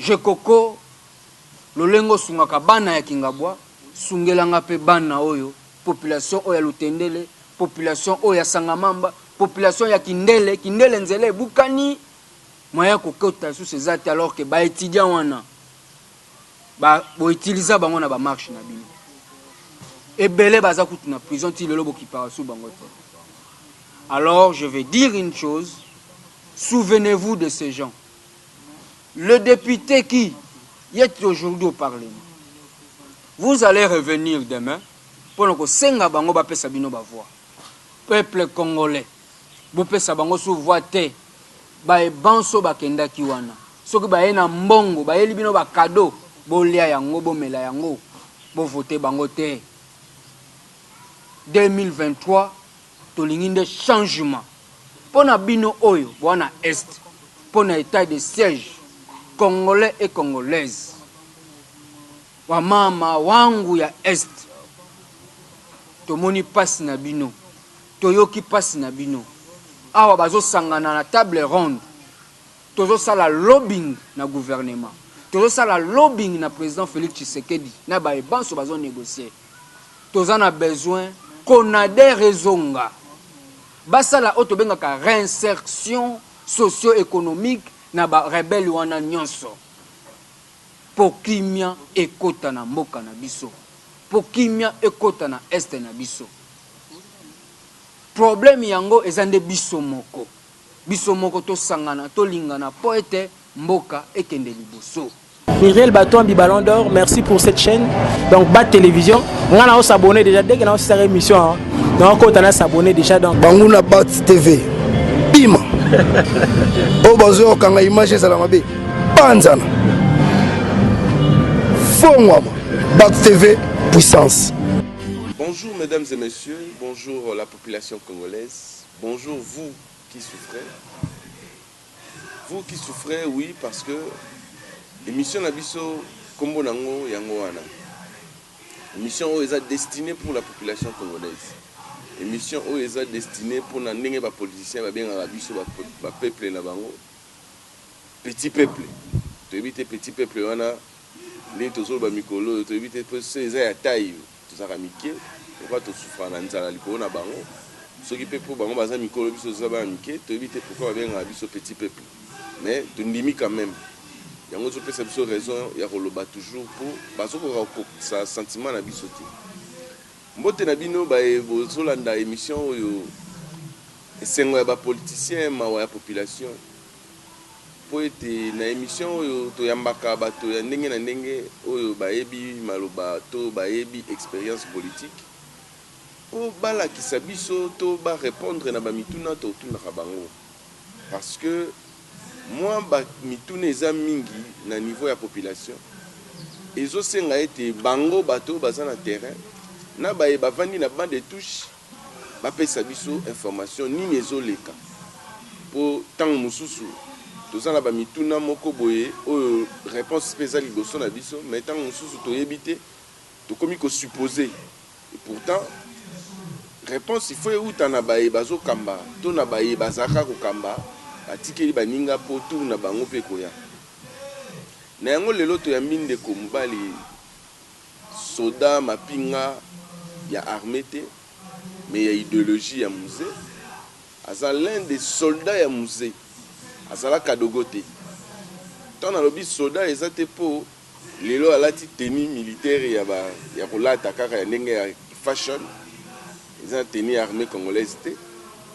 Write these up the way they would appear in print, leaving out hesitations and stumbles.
Je koko lolengo sungaka bana ya Kingabwa sungelanga pe bana oyo population oyo ya Lutendele, population oyo ya Sangamamba, population ya Kindele, Kindele nzele bukani moya kokota sous ces actes alors que ba étudiant wana ba utiliser bango na ba marche na bino. Ebele baza kutu na prison ti lelo boki para sous bango. Alors je vais dire une chose, souvenez-vous de ces gens. Le député qui est aujourd'hui au Parlement, vous allez revenir demain pour que senga bango ba pesa bino ba voix. Peuple congolais, vous pesa bango sous voix te, ba ebanso ba kenda ki wana. Soki ba ena mbongo, ba yeli bino ba cadeau, bo lia yango, bo mela yango, bo voter bango te. 2023 tolinginde changement. Pona bino oyo, wana est, pona état de siège congolais et congolaises. Wa mama wangu ya est. Tomoni passe na bino. Toyoki passe na bino. Awa bazo sangana na table ronde. Tozo sala lobbying na gouvernement. Tozo sala lobbying na président Félix Tshisekedi. Na ba ebanso bazo négocier. Tozo na besoin konade rezonga. Basala oto bengaka réinsertion socio-économique na ba rebelle wana nyonso. Pokimia ekota na mboka na biso. Pokimia ekota na este na biso. Problème yango ezande biso moko. Biso moko to sangana to lingana po ete mboka ekende liboso. Muriel Batombi Ballon d'Or, merci pour cette chaîne. Donc Bat Télévision, on a s'abonner déjà dès que nous avons émission. Donc on a s'abonner déjà donc Bangouna Bat TV. Bim. Au bazo quand la image est à la mabe. Panzana. Fongwama. Bat TV puissance. Bonjour mesdames et messieurs, bonjour la population congolaise, bonjour vous qui souffrez. Vous qui souffrez, oui, parce que l'émission Nabiso Kombo Nango Yango Wana. L'émission est destinée pour la population congolaise. L'émission est destinée pour les politiciens, les peuple, petit peuple. Tu évites petit peuple, les tozo ba mikolo, tu évites ces taille, tout ça ramike, on va te souffrir dans nzala liko na bango. Ceux qui peuvent bango baza mikolo biso za ba mike, tu évites pourquoi bien biso petit peuple. Mais tu ndimi quand même. Yango zo pesa biso raison ya koloba toujours pour baso ko sa sentiment na biso ti. Mbote na bino ba bozolanda émission oyo esengo ya ba politicien ma ya population. Po ete na émission oyo to yambaka bato ya ndenge na ndenge oyo bayebi maloba to bayebi expérience politique. Po bala kisabiso to ba répondre na ba mituna to tuna bango. Parce que moi ba mituna eza mingi na niveau ya population. Ezo senga ete bango bato baza na terrain. Na ba bavandi na bande de touche ba pesa biso information nini ezoleka. Po tango mususu tozana ba mituna moko boye o réponse spéciale liboso na biso mais tango mususu to yebite to komi ko supposer et pourtant réponse il faut uta na ba bazo kamba to na ba bazaka ko kamba atikeli baninga po tout na bango pe koya na yango lelo to ya minde ko mobali soda mapinga ya armée te mais ya idéologie ya musée aza l'un des soldats ya musée azala kadogote tant na lobi soldat ezate po lelo alati tenue militaire ya kolata kaka ya ndenge ya fashion ezana tenue armée congolaise te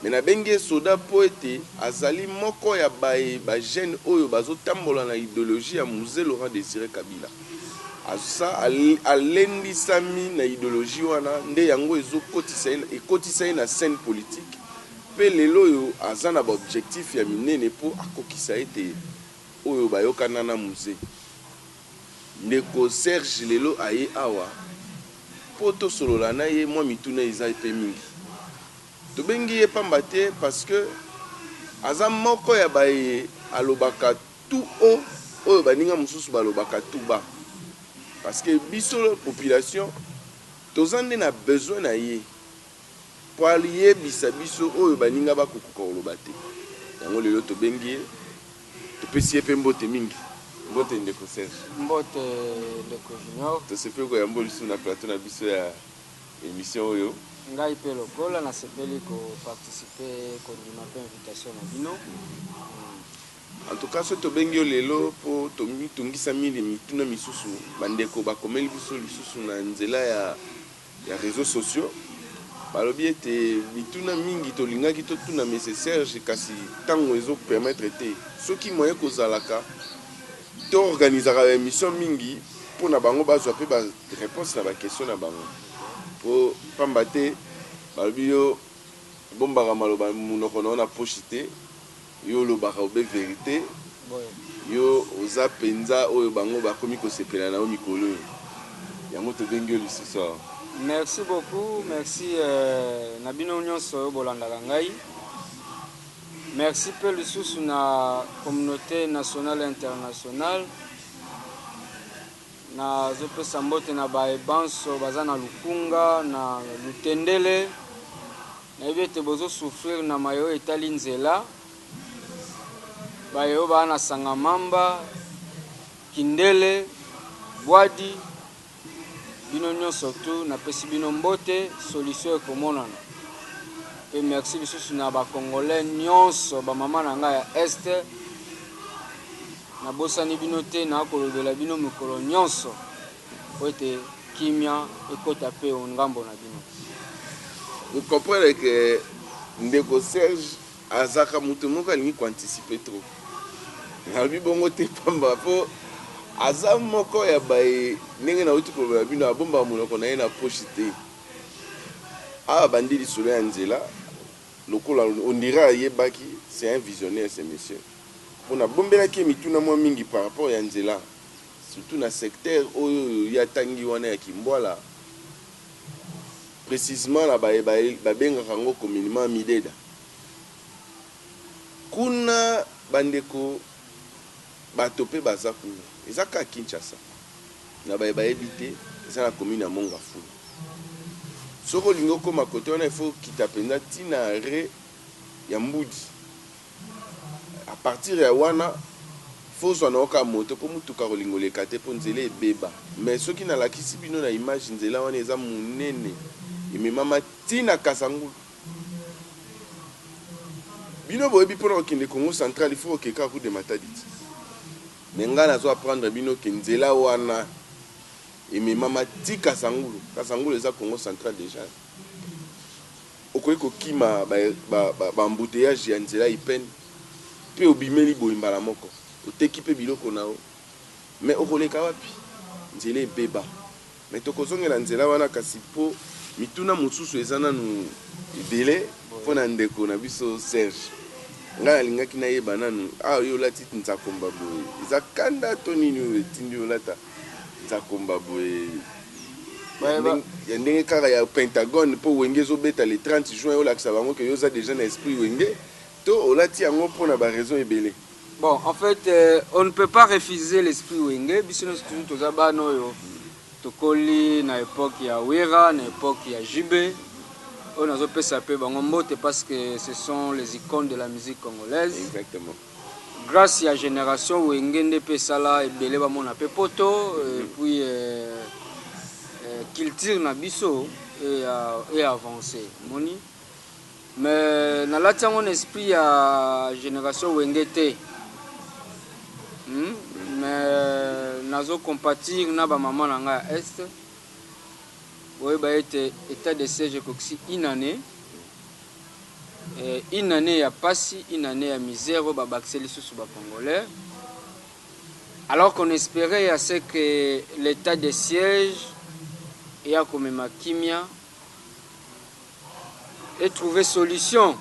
mais na bengi soldat po ete azali moko ya ba jeune oyo bazotambola na idéologie ya musée Laurent Désiré Kabila asa alendisami na idéologie wana nde yango ekotisa na scène politique pe lelo yo azana ba objectif ya minene po akokisa ete oyo bayokana na musée ndeko Serge lelo aye awa po to solola na ye mwa mituna eza pe mingi to bengi ye pamba te parce que aza moko ya baye alobaka tout haut oyo baninga mususu balobaka tout bas parce que biso population tozande na besoin na ye pour allier bisabiso oyo baninga bakokoka oloba te yango lelo to bengi to pesi pe mbote mingi Mbote ndeko Serge. Mbote ndeko Junior. To se peut koyamba lisu na plateau na biso ya émission oyo. Ngai pe lokola na sepeli ko participer ko ndima pe invitation na bino. En tout cas, ce que tu as lelo pour tongisa mili mituna misusu bandeko bakomeli biso lisusu na nzela ya réseaux sociaux. Balobi ete mituna mingi tolingaki totuna mese Serge kasi tango ezo permettre te soki moye kozalaka to organisera émission mingi pour na bango bazwa pe ba réponse na ba question na bango. Po pamba te balobi yo bombaka maloba munoko na pochité yo lobaka obe vérité yo oza penza oyo bango bakomi kosepela na o mikolo yango tobengi lisusu. Merci beaucoup, merci Nabino nyonso bolandaka ngai. Merci pe lisusu na communauté nationale et internationale. Na zopesa mbote na baebanso baza na Lukunga na Lutendele. Na yebete bozo souffrir na mayo etali nzela. Bayo ba na Sangamamba, Kindele, Bwadi. Bino nyonso tu na pesi bino mbote solution ekomonana. Et merci lisusu na ba congolais nyonso ba mama na ngai ya este. Na bosani bino te na kolobela bino mikolo nyonso. Po ete kimia ekota pe ngambo na bino. Vous comprenez que ndeko Serge azaka mutu moko alingi anticiper trop. Na bongo te pamba po aza moko ya bae ndenge na uti ko bino abomba munoko na ye na pochité. Ah bandi lisolo ya nzela lokola on dira yebaki c'est un visionnaire ce monsieur. Pour na bombela ki mituna mo mingi par rapport ya nzela surtout na secteur oyo ya tangi wana ya Kimbwala précisément la babenga kango communément Mideda. Kuna bandeko batope baza kuna ezaka Kinshasa na baebite eza na commune ya Mongafulu. Soko lingo koma kote wana il faut kitapenda tina re ya Mbudi. À partir ya wana faut zona oka moto po mutuka kolingo lekate po nzela ebeba. Mais soki na lakisi bino na image nzela wana eza munene. Mama tina Kasangulu. Bino boyebi pona okende Congo central il faut okeka ku de Matadit. Menga nazo apprendre bino ke nzela wana mama ti Kasangulu. Kasangulu eza Congo central déjà. Okoyi kokima ba embouteillage ya nzela ipen pe obimeli boyimbala moko. Oteki pe biloko nao. Mais okoleka wapi? Nzela ebeba. Mais tokozongela nzela wana kasi po mituna mususu ezana nu délai pona ndeko na biso Serge nga lingaki na yeba nanu yo lati nzakomba boye iza kanda to nini etindi olata nzakomba boye ya ndenge kaka ya Pentagone po wenge zobeta le 30 juin olakisa bango ke yoza déjà na esprit wenge to olati yango pona ba raison ebele. Bon, en fait, on ne peut pas refuser l'esprit wenge biso toujours toza bano yo tokoli na époque ya Wera, na époque ya Jibé. On a pesa pe bango mbote parce que ce sont les icônes de la musique congolaise. Exactement. Grâce à la génération Wengende Pesala et Belé ba mona pe poto et puis culture na biso et avancer. Moni. Mais na lati mon esprit à génération Wengete. Mais nazo compatir na ba maman na nga est. Oui, bah, état de siège coxi une année à passi, une année à misère, bah, baxeli sous bas congolais. Alors qu'on espérait à ce que l'état de siège et à comme ma kimia et trouver solution.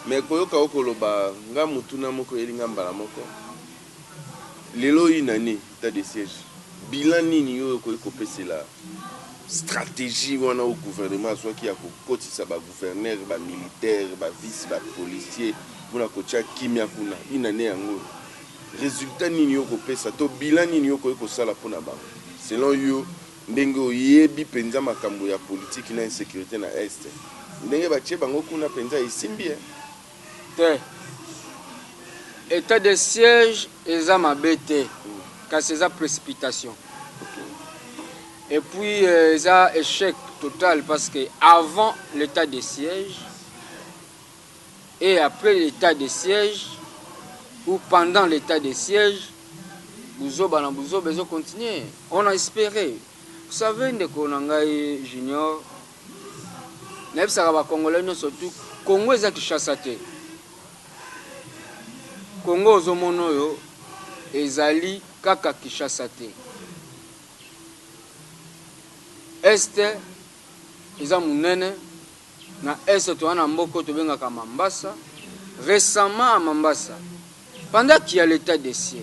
Mais koyoka okoloba nga mutuna moko elinga mbala moko. Lelo une année état de siège. Bilan nini yo ko pesela. Stratégie wana au gouvernement soit qui a kotisa ba gouverneur ba militaire ba vice ba policier pour kotia kimia kuna inane yango résultat nini yo kopesa to bilan nini yo ko sala pona ba selon yo ndenge oyebi penza makambo ya politique na insécurité na est ndenge ba tie bango kuna penza isimbi te état de siège eza mabete c'est ça précipitation. Et puis ça échec total parce que avant l'état de siège et après l'état de siège ou pendant l'état de siège, Bouzo besoin continuer. On a espéré. Vous savez, ndeko nangai junior, même ça va congolais surtout Congo est Kinshasa te. Congo ozomono yo ezali kaka Kinshasa te. Este eza munene na est to wana mboko to benga ka Mambasa. Récemment à Mambasa, pendant qu'il y a l'état de siège,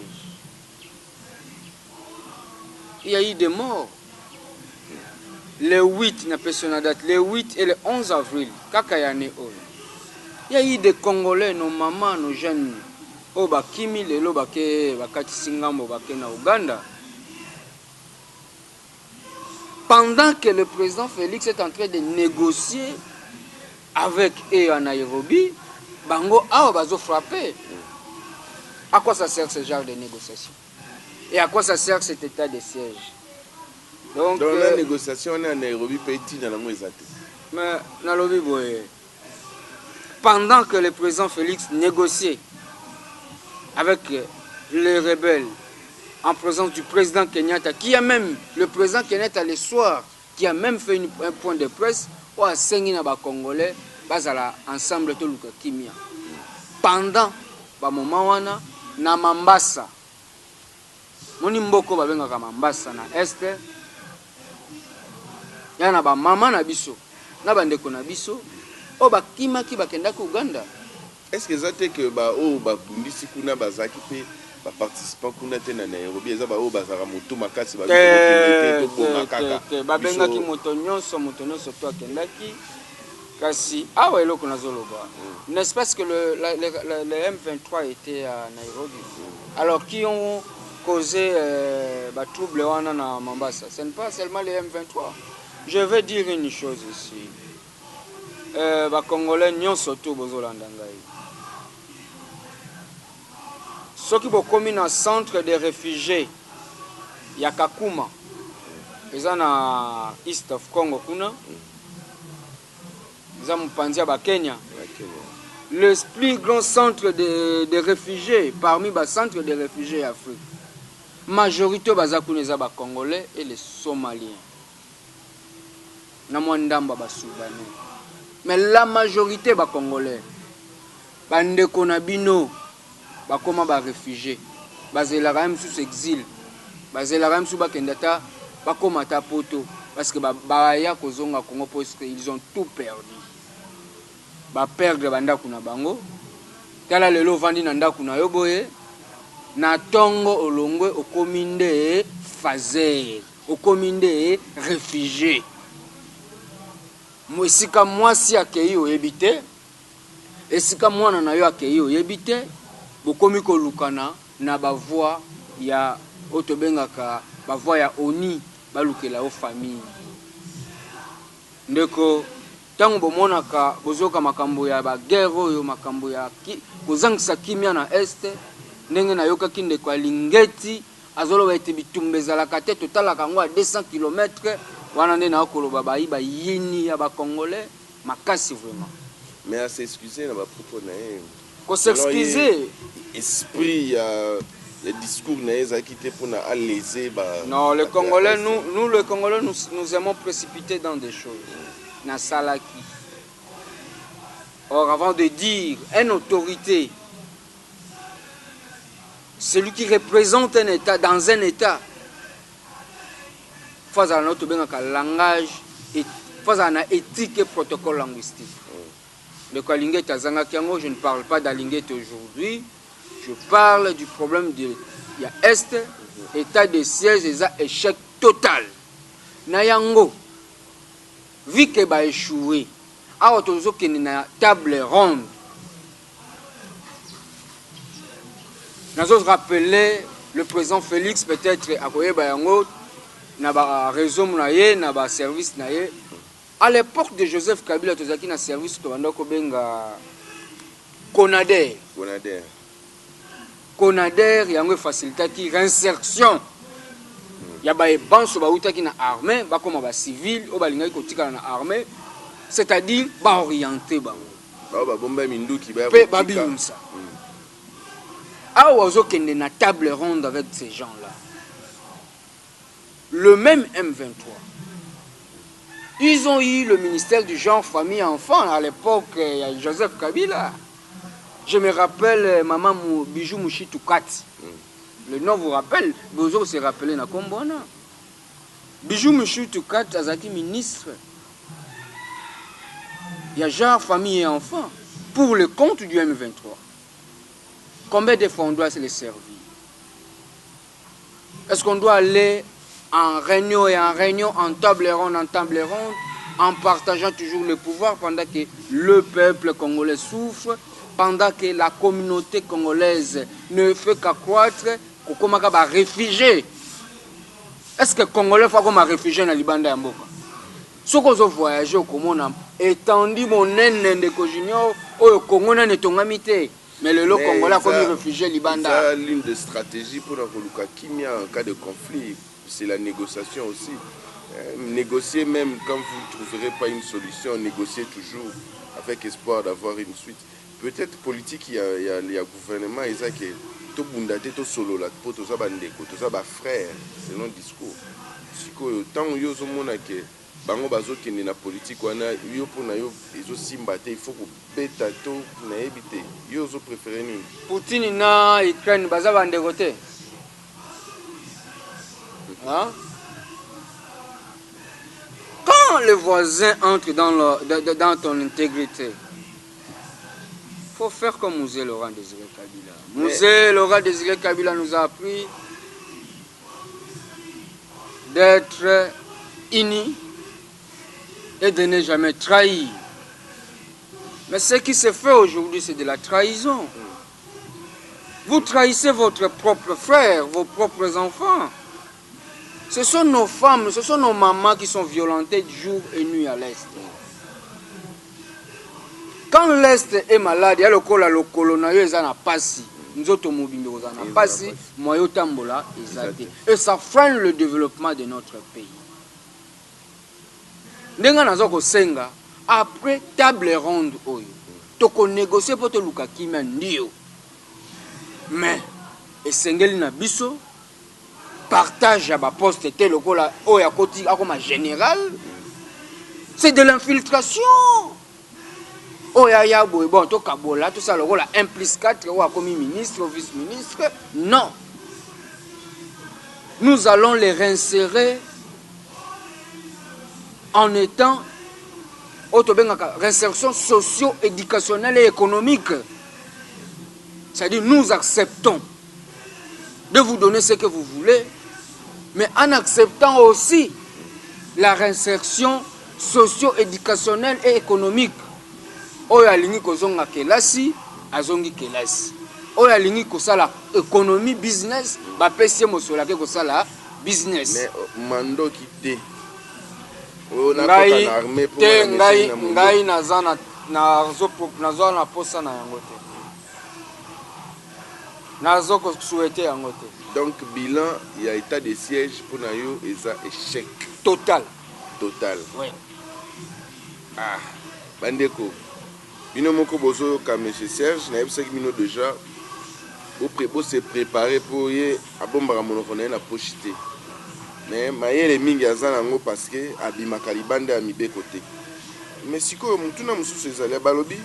il y a eu des morts. Le 8, na personne date, le 8 et le 11 avril, kakayane oyo. Il y a eu des Congolais, nos mamans, nos jeunes, au bakimi, lelo bake, bakati singambo, bake na Uganda. Pendant que le président Félix est en train de négocier avec eux à Nairobi, bango a bazo frappé. À quoi ça sert ce genre de négociation? Et à quoi ça sert cet état de siège? Donc, dans la négociation, on est à Nairobi, petit dans la moisette. Mais, Nairobi, pendant que le président Félix négociait avec les rebelles en présence du président Kenyatta, qui a même, le président Kenyatta le soir, qui a même fait un point de presse, où a saigné na Congolais, bazala ensemble tout le Kimia. Pendant ba moment wana na Mambasa, moni mboko babenga ka Mambasa na este, yana ba mama na biso, na bandeko na biso, o bakima ki bakenda ku Uganda. Est-ce que ça te que ba o ba bundisi kuna bazaki pe ba participant kuna te na Nairobi eza ba o bazara moto makasi ba ba benga ki moto nyonso to akendaki kasi awa eloko nazoloba. N'est-ce pas que le M23 était à Nairobi? Alors qui ont causé ba trouble wana na Mombasa? Ce n'est pas seulement le M23. Je vais dire une chose ici. Ba Congolais nyonso to bozolanda ngai. Ceux qui bokomi na centre de réfugiés ya Kakuma, eza na East of Congo kuna, eza mupanzia ba Kenya. Le plus grand centre de réfugiés parmi les centres de réfugiés Afrique. Majorité baza kuna eza ba Congolais et les Somaliens. Na mwandamba ba Soudanais. Mais la majorité ba Congolais. Bandeko na bino bakoma ba réfugiés. Bazelaka même sous exil. Bazelaka même sous bakendata bakoma ta poto parce que baya kozonga Congo parce qu'ils ont tout perdu. Ba perdre bandako na bango. Tala lelo vandi na ndako na yo boye na tongo olongwe okominde fazer, okominde réfugié. Esika mwasi akei oyebite, esika mwana na yo akei oyebite, bokomi kolukana na bavoi ya otobengaka bavoi ya oni balukela o famille. Ndeko tango bomonaka bozoka makambo ya ba guerre oyo makambo ya kozangisa kimia na este ndenge na yoka kinde kwa lingeti azolo ete bitumbezala kate totalaka ngo a 200 km wana nde na okoloba bayiba yini ya ba Congolais makasi vraiment. Mais à s'excuser na ba propos na ye. Ko s'excuser esprit le discours na eza quitté pour na alléger ba. Non, les Congolais nous les Congolais nous aimons précipiter dans des choses. Na salaki. Or avant de dire une autorité, celui qui représente un État dans un État, il faut avoir notre langage, il faut avoir éthique et protocole linguistique. De quoi Lingete Zangakiango, je ne parle pas d'Alingete aujourd'hui, je parle du problème de Est, État de siège et échec total. Nayango, vu que va échouer, alors toujours qu'il y a une table ronde. Nous avons rappelé le président Félix peut-être à Koye Bayango, na réseau naye, na service naye. À l'époque de Joseph Kabila, tu as un service qui a Konader. Conader yango facilitaki réinsertion ya ba banso ba utaki na armée ba comme ba civil o balingaki kotika na armée, c'est-à-dire ba orienter ba ba bomba minduki ba ba bimsa. Ah ozo kende na table ronde avec ces gens-là. Le même M23. Ils ont eu le ministère du genre, famille, enfant à l'époque, Joseph Kabila. Je me rappelle maman Bijou Mouchitou Kati. Le nom vous rappelle, vous se rappelez na Kombona. Bijou Mouchitou Kati Azaki ministre. Il y a genre, famille et enfant pour le compte du M23. Combien de fois on doit se les servir? Est-ce qu'on doit aller en réunion et en réunion, en table ronde, en partageant toujours le pouvoir pendant que le peuple congolais souffre, pendant que la communauté congolaise ne fait qu'accroître, comme un réfugié? Est-ce que les Congolais font comme un réfugié dans le Libanda Yamboka? Ce qu'on a voyagé au Congo, étendu mon aine de Junior, au Congo n'a pas. Mais le lot congolais comme réfugié Libanda. C'est l'une des stratégies pour Luka Kimia en cas de conflit. C'est la négociation aussi. Négocier même quand vous ne trouverez pas une solution, négocier toujours avec espoir d'avoir une suite. Peut-être politique, il y a gouvernement, il y a tout bundate, tout solo, tout ça, tout ça, frère, c'est non discours. Tant que vous avez bango bazo kende na politique wana yo pona yo ezo simbate il faut ko beta to na ebité yo zo préférer ni Poutine na Ukraine baza bande côté. Hein? Quand le voisin entre dans ton intégrité, faut faire comme Mouzé Laurent Désiré Kabila. Mouzé Laurent Désiré Kabila nous a appris d'être unis et de ne jamais trahir. Mais ce qui se fait aujourd'hui, c'est de la trahison. Vous trahissez votre propre frère, vos propres enfants. Ce sont nos femmes, ce sont nos mamans qui sont violentées jour et nuit à l'Est. Quand l'Est est malade, il y a le colonel, il y a passi. Nous autres, passi, et ça freine le développement de notre pays. Après table ronde, tu négocier pour te luka kimia ndio. Mais, et sengeli na biso, partage à ma poste tel lokola oya koti comme général, c'est de l'infiltration. Oya ya boy bon to kabola tout ça lokola 1 plus 4 ou comme ministre ou vice-ministre. Non. Nous allons les réinsérer en étant réinsertion socio-éducationnelle et économique. C'est-à-dire nous acceptons de vous donner ce que vous voulez, mais en acceptant aussi la réinsertion socio-éducationnelle et économique. Oya lingi kozonga kelasi, azongi kelasi. Oya lingi kosala économie business, ba pesi mosola ke kosala business. Mais mando kité. Ngai nazana na posa na yango te. Nazo ko souhaiter yango te. Donc bilan, il y a état de siège pour nayo eza échec total. Oui. Ah, bandeko. Bino moko bozo ka monsieur Serge, na yebisa bino déjà au se préparer pour y abombara monoko na pochité. Mais mayele mingi azana ngo parce que abimaka libanda ya mibe côté. Mais siko mutuna mususu ezali balobi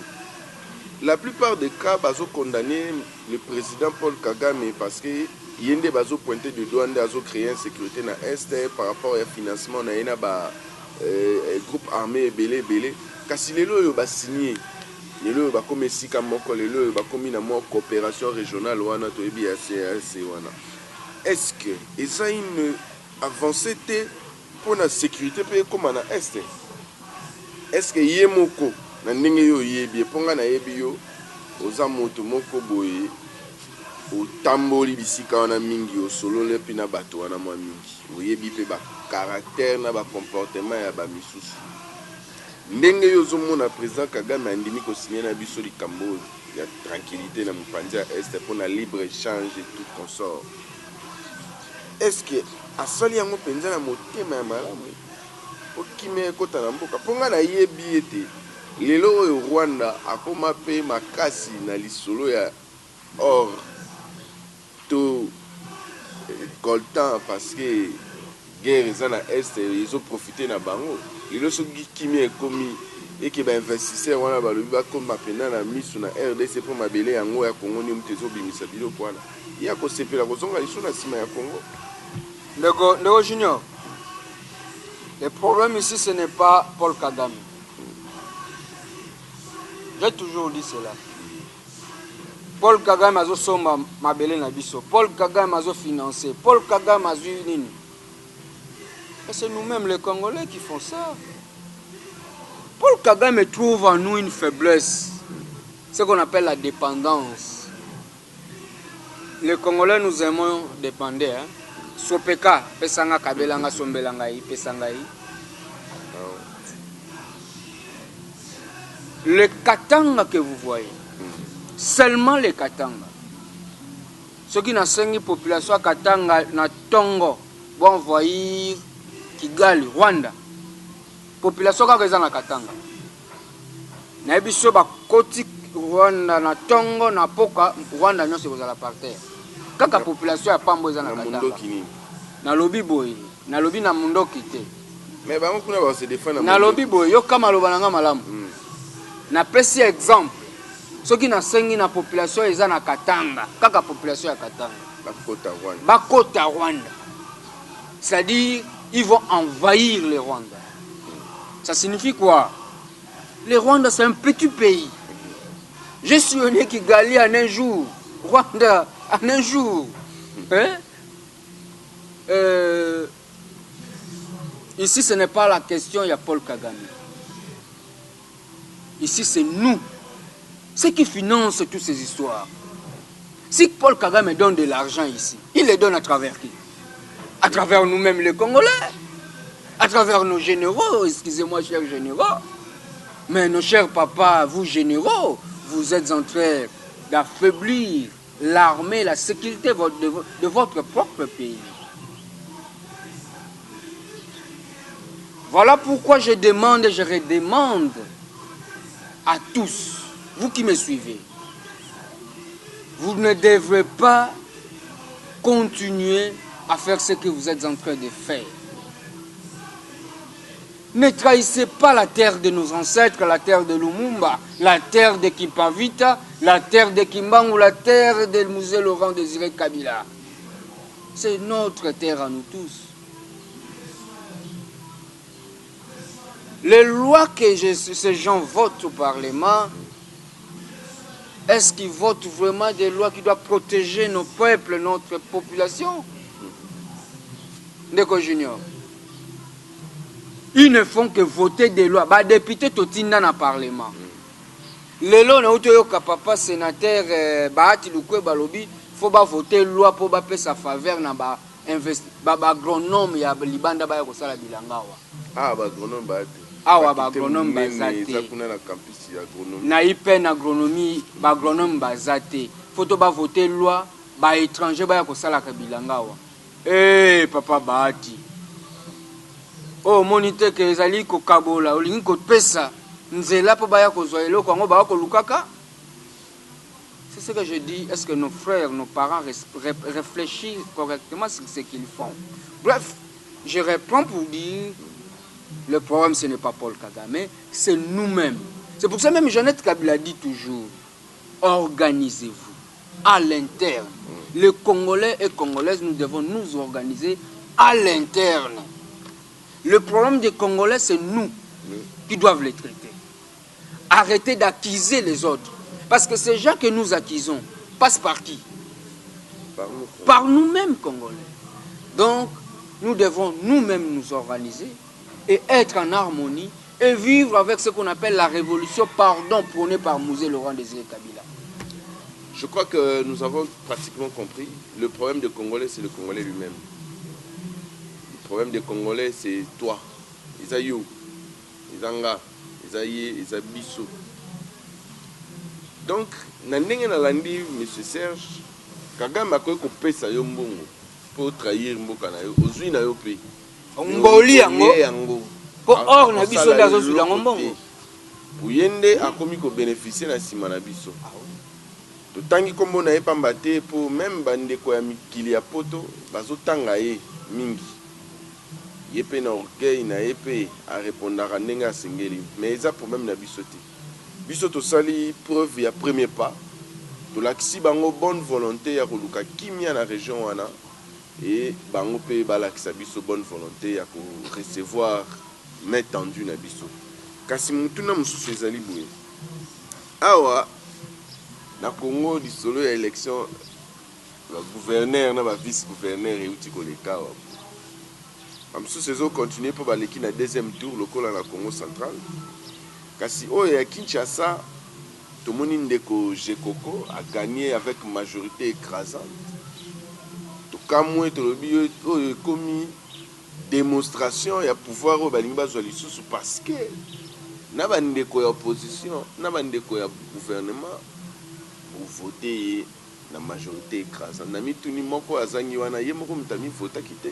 la plupart des cas bazo condamner le président Paul Kagame parce que yende bazo pointer de doigt azo créer une sécurité na est par rapport au financement na ina ba groupe armé belé kasi lelo yo ba signé lelo ba comme sika moko lelo ba comme na mo coopération régionale wana to ebi ACAC wana. Est-ce que eza une avancée pour la sécurité comme na est? Est-ce que yemoko na ndenge yo yebi ponga na yebi yo oza moto moko boye otamboli bisika wana mingi osolole pina bato wana mwa mingi oyebi pe ba caractère na ba comportement ya ba misusu ndenge yo zomona président Kagame andimi ko signer na biso likambo il y a tranquillité dans mon pandia est pour un libre échange et tout consort. Est-ce que à soli yango penza na motema ya malamu okime kota na mboka ponga na yebi ete lelo oyo Rwanda akoma pe makasi na lisolo ya or to coltan parce que guerre eza na est ils ont profité na bango lelo soki kimi ekomi et que ba investisseur wana balobi bakoma pena na misu na RDC pour mabele yango ya Congo ni mtezo bimisa biloko wana ya kosepela kozonga liso na sima ya Congo. Ndeko Junior, le problème ici ce n'est pas Paul Kagame. J'ai toujours dit cela. Paul Kagame a somba mabele na biso. Paul Kagame a financé. Paul Kagame a nini. Et c'est nous-mêmes les Congolais qui font ça. Paul Kagame trouve en nous une faiblesse. Ce qu'on appelle la dépendance. Les Congolais nous aimons dépendre. Hein? Sopeka, pesanga kabelanga sombelangai, pesangai. Les Katanga que vous voyez, seulement les Katanga. Ceux qui n'ont pas population Katanga, na Tongo, vont envoyer Kigali, Rwanda. Population qui est na Katanga. Na biso ba koti Rwanda na Tongo na Poka, Rwanda non c'est vous à par terre. Kaka population ya pambo za na Katanga. Na lobi boy, na lobi na mundo kité. Mais ba kuna ba se défendre na lobi boy yo kama lobananga malamu. Na pesi exemple. Ceux qui na sengi na population eza na Katanga, kaka population ya Katanga. Bakota Rwanda. C'est-à-dire ils vont envahir les Rwandais. Ça signifie quoi? Les Rwandais c'est un petit pays. Je suis né Kigali en un jour. Rwanda en un jour. Hein? Ici, ce n'est pas la question, il y a Paul Kagame. Ici, c'est nous. Ceux qui financent toutes ces histoires. Si Paul Kagame donne de l'argent ici, il le donne à travers qui? À travers nous-mêmes les Congolais. À travers nos généraux, excusez-moi, chers généraux. Mais nos chers papas, vous généraux, vous êtes en train d'affaiblir l'armée, la sécurité de votre propre pays. Voilà pourquoi je demande et je redemande à tous, vous qui me suivez, vous ne devrez pas continuer à faire ce que vous êtes en train de faire. Ne trahissez pas la terre de nos ancêtres, la terre de Lumumba, la terre de Kipavita, la terre de Kimbangu, la terre de Musée Laurent Désiré Kabila. C'est notre terre à nous tous. Les lois que ces gens votent au Parlement, est-ce qu'ils votent vraiment des lois qui doivent protéger nos peuples, notre population? Ndeko Junior. Ils ne font que voter des lois. Bah, député Totinda dans le Parlement. Les lois, nous avons papa sénateur Bahati Lukwe Balobi, faut pas voter loi pour faire sa faveur dans l'agronome ya Libanda ba kosala bilangawa. Ah, ba agronome Bahati. Ah, ba agronome bazate. Na ipen agronomie, ba agronome bazate. Faut pas voter loi ba étranger ba kosala bilangawa. Eh, papa Bahati. Oh, monite que ezali ko kabola, olingi ko pesa, nzela po baya ko zoelo ko ngo ba ko lukaka. C'est ce que je dis, est-ce que nos frères, nos parents réfléchissent correctement sur ce qu'ils font? Bref, je réponds pour dire, le problème ce n'est pas Paul Kagame, c'est nous-mêmes. C'est pour ça même Jeannette Kabila dit toujours, organisez-vous à l'interne. Les Congolais et Congolaises, nous devons nous organiser à l'interne. Le problème des Congolais, c'est nous qui doivent les traiter. Arrêtez d'accuser les autres. Parce que ces gens que nous accusons passent par qui? Par nous-mêmes, Congolais. Donc, nous devons nous-mêmes nous organiser et être en harmonie et vivre avec ce qu'on appelle la révolution, prônée par Musée Laurent Désiré Kabila. Je crois que nous avons pratiquement compris. Le problème des Congolais, c'est le Congolais lui-même. Le problème des Congolais, c'est toi. Isaïou, Isanga, Isaïe, Isabiso. Donc, na ndenge nalandi monsieur Serge Kagame akoki kopesa yo mbongo po trahir mboka na yo ozwi na yo pe ngoli yango po or na biso nde azozwila yango mbongo uyende akomi kobénéficie na nsima na biso totangi kombo na ye pamba te po meme bandeko ya mikili ya poto bazotanga ye mingi ye pe na orgueil na ye pe arépondaka ndenge asengeli mais eza problème na biso te biso tosali preuve ya premier pas tolakisi bango bonne volonté ya koluka kimia na région wana et bango pe balakisa biso bonne volonté ya recevoir main tendue na biso kasi mutuna mosusu ezali boye awa na Congo lisolo ya élection ba gouverneur na ba vice gouverneur euti koleka awa bamosusu ezokontinue mpo baleki na deuxième tour lokola na Congo central kasi oyo ya Kinshasa tomoni ndeko Jekoko a gagné avec majorité écrasante tokamwe tolobi oyo ekomi démonstration ya pouvoir oyo balingi bazwa lisusu parce que na bandeko ya opposition na bandeko ya gouvernement voter ye na majorité écrasante na mituni moko azangi wana ye moko mutami votaki te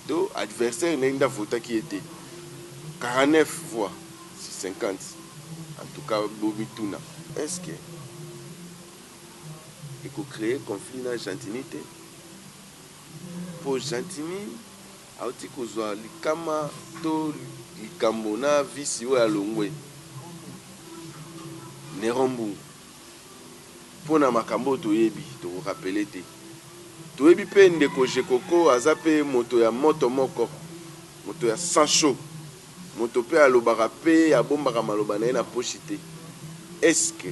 to adversaire na nda votaki ete 49 voix sur 50 en tout cas bomituna est-ce que il faut créer conflit na Gentini te pour Gentini auti kozwa likama to likambo na visi oyo alongwe Nerombu pona makambo toyebi tokorapele te toyebi pe ndeko Jekoko aza pe moto ya moto moko moto ya sancho moto pe alobaka pe abombaka maloba na ye na poche te est-ce que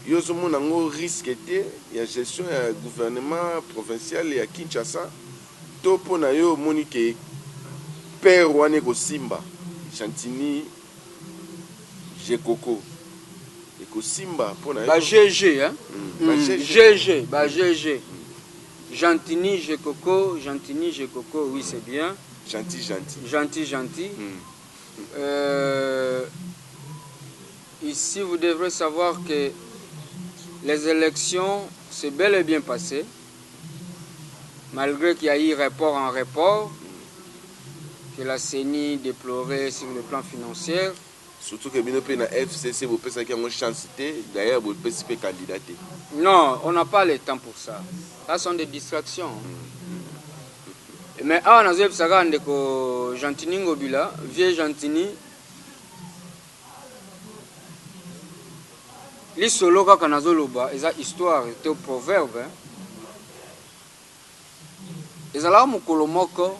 yozomona ngo risque te ya gestion ya gouvernement provincial ya Kinshasa to pona yo omoni ke père wane kosimba Gentini Jekoko ekosimba pona yo ba GG hein GG ba GG Gentini Jekoko oui c'est bien gentil ici vous devrez savoir que les élections s'est bel et bien passé malgré qu'il y a eu report en report que la CENI déplorait sur le plan financier. Surtout que bino pe na FCC vous pensez qu'il y a une chance d'ailleurs vous pouvez candidater. Non, on n'a pas le temps pour ça. Ça sont des distractions. Mais on a vu ça ndeko Gentini Ngobila, vieux Gentini. Les solo kaka nazoloba, eza histoire, c'est un proverbe. Ezala mukolo moko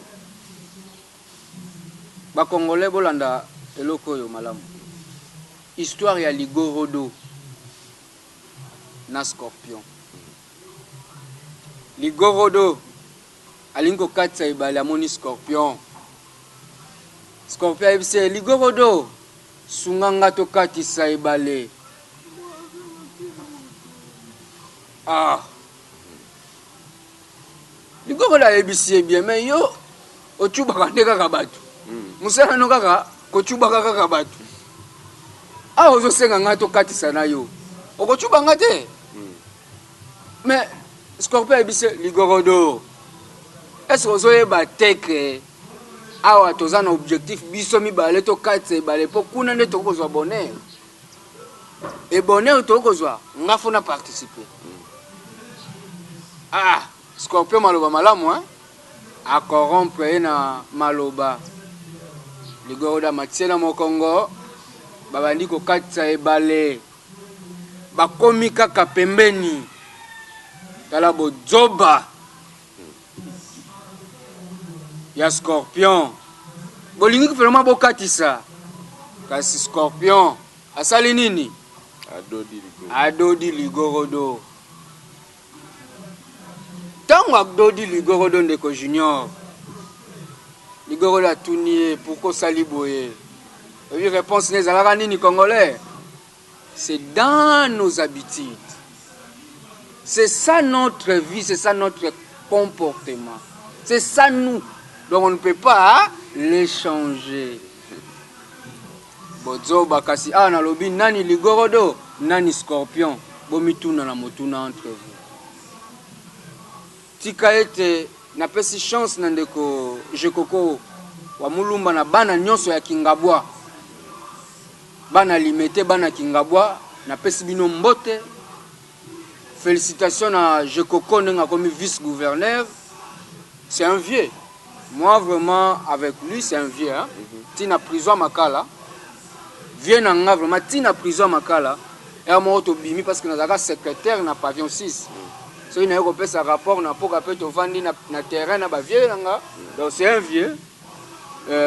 ba Congolais bolanda eloko yo malamu. Histoire ya Ligorodo na Scorpion. Ligorodo alingo katsa ibala moni Scorpion. Scorpion ebise Ligorodo sunganga to katisa ibale. Ah. Ligorodo ebise bien mais yo ochuba kandeka kabatu. Musana no kaka kochuba kaka batu. Ah ozosenga ngato katisa na yo. Okochuba ngate. Mais Scorpion ebise Ligorodo. Est-ce que vous avez battu awa toza na objectif biso mibale to katse bale po kuna nde to kozwa bonheur. Et bonheur to kozwa ngafuna participer. Ah, Scorpion maloba malamu hein. A corrompre na maloba. Ligorodo matiena mokongo babandi ko katsa ebale. Bakomi kaka pembeni. Tala bozoba. Ya Scorpion. Bolingi vraiment bokatisa. Kasi Scorpion asali nini? Adodi Ligorodo. Tango Adodi Ligorodo ndeko junior. Ligorodo atuni pourquoi sali boye? Et réponse les alaka nini congolais? C'est dans nos habitudes. C'est ça notre vie, c'est ça notre comportement. C'est ça nous. Donc on ne peut pas l'échanger. Bozo bakasi na lobi nani Ligorodo, nani Scorpion. bomituna na motuna entre vous. Tika ete na pesi chance na ndeko Jekoko wa mulumba na bana nyonso ya Kingabwa. Bana limete bana Kingabwa na pesi bino mbote. Félicitations à Jekoko Nenga comme vice-gouverneur. C'est un vieux. Moi vraiment avec lui c'est un vieux. Hein? Tina prison makala. Vieux nanga vraiment tina prison makala. Et moi autobimi parce que nous avons secrétaire na pavillon 6. So il y a un rapport na poka pe to vandi na terrain na ba vieux nanga. Donc c'est un vieux.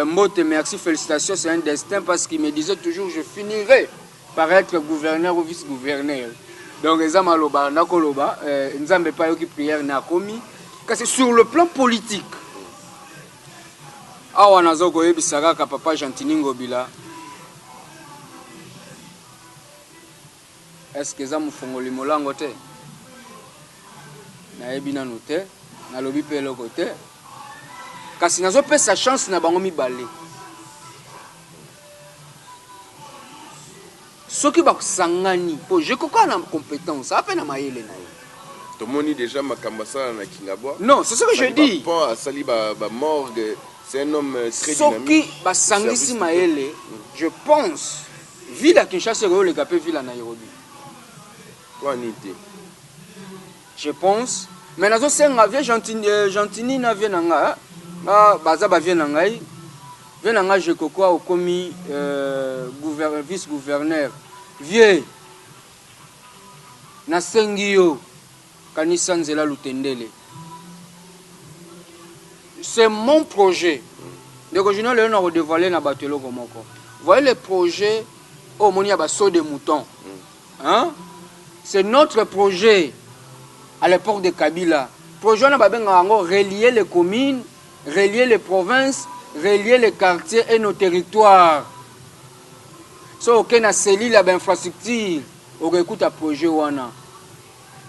Mbote merci félicitations c'est un destin parce qu'il me disait toujours je finirai par être gouverneur ou vice-gouverneur. Donc, Ezamaloba, Nakoloba, Nzambe pa yoki prière na komi. Parce que sur le plan politique, awa nazoko yebisaka ka papa Jantiningo Bila. Est-ce que Zamu fongoli molango te? Na yebina note, na lobi pe loko te. Kasi nazo pe sa chance na bango mibale. Ce qui va s'engagner, pour je crois na compétence, ça fait na mayele na. Tout le monde déjà makambasa na Kingabwa. Non, c'est ce que je dis. Bon, à Sali ba morgue, c'est un homme très dynamique. Ce qui va s'engagner mayele, je pense, ville à Kinshasa le gapé ville à Nairobi. Quoi nité? Je pense, mais nazo senga vie gentini na vie nanga, baza ba vie nangai. Venanga Jekoko au commis vice-gouverneur. Vieux. Na sengio kanisa nzela lutendele. C'est mon projet. Donc je ne l'ai pas dévoilé na batelo komoko. Voyez le projet au monia basso de mouton. Hein? C'est notre projet à l'époque de Kabila. Projet na babenga ngo relier les communes, relier les provinces, relier les quartiers et nos territoires. So aucun a scellé la infrastructure, on écoute un projet wana.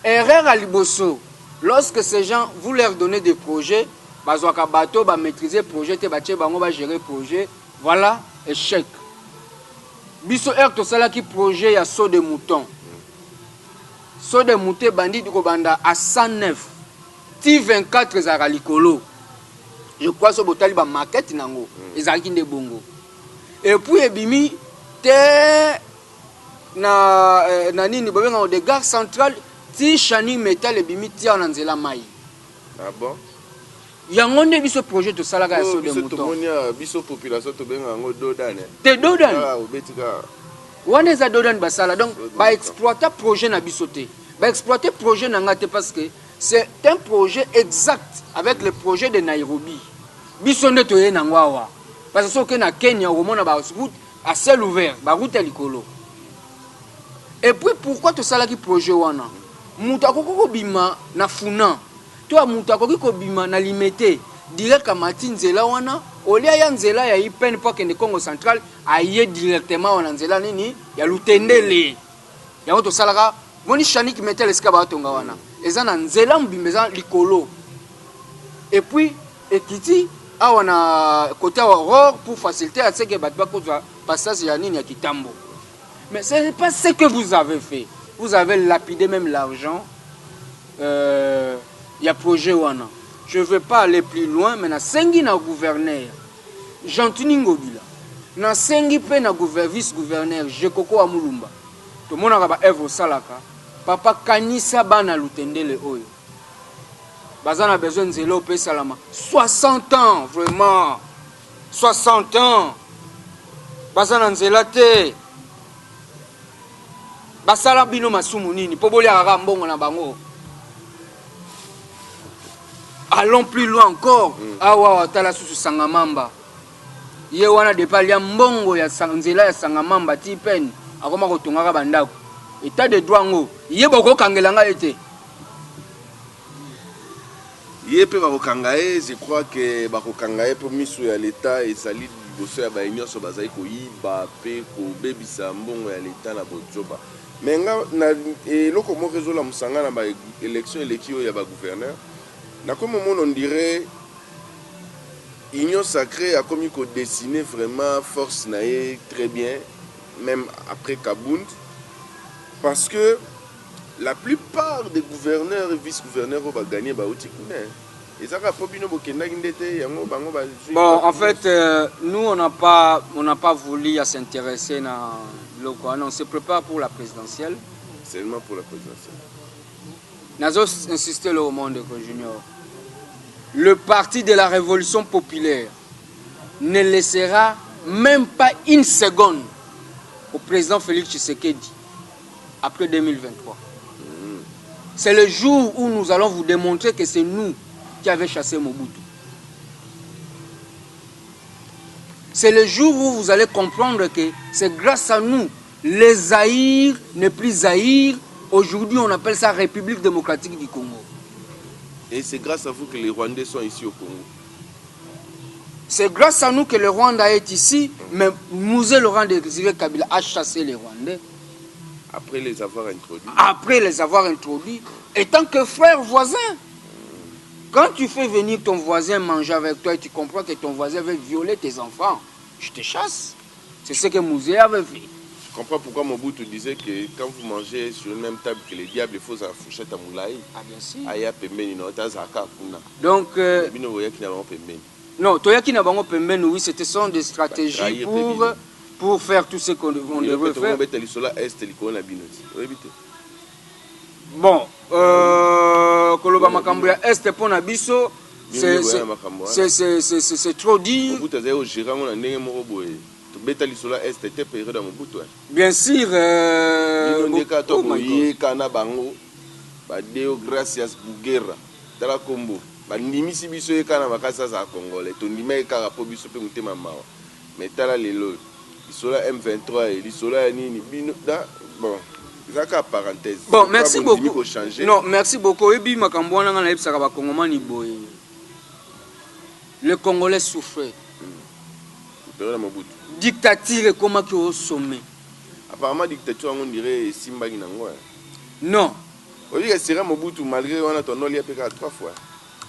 Erreur à liboso. Lorsque ces gens vous leur donnez des projets, bazwaka bateau ba maîtriser projet te bache bango ba gérer projet, voilà échec. Biso er to sala ki projet ya saut de mouton. Saut de mouton bandit ko banda à 109. Ti 24 za likolo. Je crois que c'est une maquette nango. Ils ont de bongo. Et puis ebimi te na nini bobenga de gare centrale ti chani metal ebimi ti en nzela mai. Ah bon? Yango nde biso projet to salaka ya so de mouton. Biso to monia biso population to benga ngo dodan. Te dodan. Ah obetika. Wana za dodan basala donc ba exploiter projet na biso te. Ba exploiter projet nanga te parce que c'est un projet exact avec le projet de Nairobi. Bisonde toye nangwawa. Parce que soke na Kenya au mona ba route à ciel ouvert, ba route à likolo. Et puis pourquoi to sala ki projet wana? Mutu akoko bima na funa. Toi mutu akoko ko bima na limité. Direct à Martin Nzela wana, olia ya Nzela ya ipen pour que ne Congo central aille directement wana Nzela nini ya lutendele. Ya to sala moni chani ki metel eska ba tonga wana. Eza na Nzela mbimeza likolo. Et puis ekiti on a côté Aurore pour faciliter à ce que Batba passage à Nini à Kitambo. Mais ce n'est pas ce que vous avez fait. Vous avez lapidé même l'argent. Il y a projet Wana. Je ne veux pas aller plus loin, mais na sengi na gouverneur. Jantiningo Bila. Na sengi pe na vice-gouverneur. Jekoko Amulumba. Tout le monde a Evo Salaka. Papa Kanisa Bana Lutendele Oyo. Bazana besoin de zélo pe salama. 60 ans, vraiment. 60 ans. Bazana nzela te. Basala bino masumu nini. Poboli ara mbongo na bango. Allons plus loin encore. Awa tala susu sangamamba. Ye wana depalia mbongo ya nzela ya sangamamba ti pen. Akoma ko tongaka bandako. État de droit ngo. Ye boko kangelanga ete. Yepe bakokangae, je crois que bakokangae pour misu ya l'état et sali boso ya ba nyonso bazai ko yiba pe ko bebisa mbongo ya l'état na bojoba. Mais nga na eloko mo réseau la musanga na ba élection elekio ya ba gouverneur. Na comme on dirait union sacrée a comme ko dessiner vraiment force naé très bien même après Kabound parce que la plupart des gouverneurs et vice-gouverneurs ont gagné Baouti Kouné. Bon, en fait, nous, on n'a pas voulu à s'intéresser à l'Oko. Non, on se prépare pour la présidentielle. Seulement pour la présidentielle. Nous avons insisté au monde Junior. Le parti de la révolution populaire ne laissera même pas une seconde au président Félix Tshisekedi après 2023. C'est le jour où nous allons vous démontrer que c'est nous qui avons chassé Mobutu. C'est le jour où vous allez comprendre que c'est grâce à nous, les Zaïre n'est plus Zaïre. Aujourd'hui, on appelle ça République démocratique du Congo. Et c'est grâce à vous que les Rwandais sont ici au Congo. C'est grâce à nous que le Rwanda est ici, mais Mouzé Laurent Désiré Kabila a chassé les Rwandais. Après les avoir introduits. Après les avoir introduits, étant que frère voisin. Quand tu fais venir ton voisin manger avec toi et tu comprends que ton voisin veut violer tes enfants, je te chasse. C'est ce que Mouzé avait fait. Je comprends pourquoi Mobutu disait que quand vous mangez sur une même table que les diables, il faut la fourchette à moulaï. Ah bien sûr. Donc, non, Toyaki n'a pas pembeni, oui, c'était sont des stratégies pour faire tout ce qu'on devrait faire. Bon, Koloba Makambuya Est pour Nabiso, c'est trop dire. Bien sûr, gracias Bugera, Talakombo, Bandimisi biso ekana makasa za Congolais, tondima kara po biso pe mutema mawa. Mais tala lelo, isola M23 et isola nini bino da bon. Parenthèse. Bon, merci beaucoup. Non, merci beaucoup. Et le Congolais souffrait. Dictature comment qui au sommet. Apparemment dictature on dirait Simba Ginango. Non. Oui, c'est Mobutu malgré on a ton nom lié à 3 fois.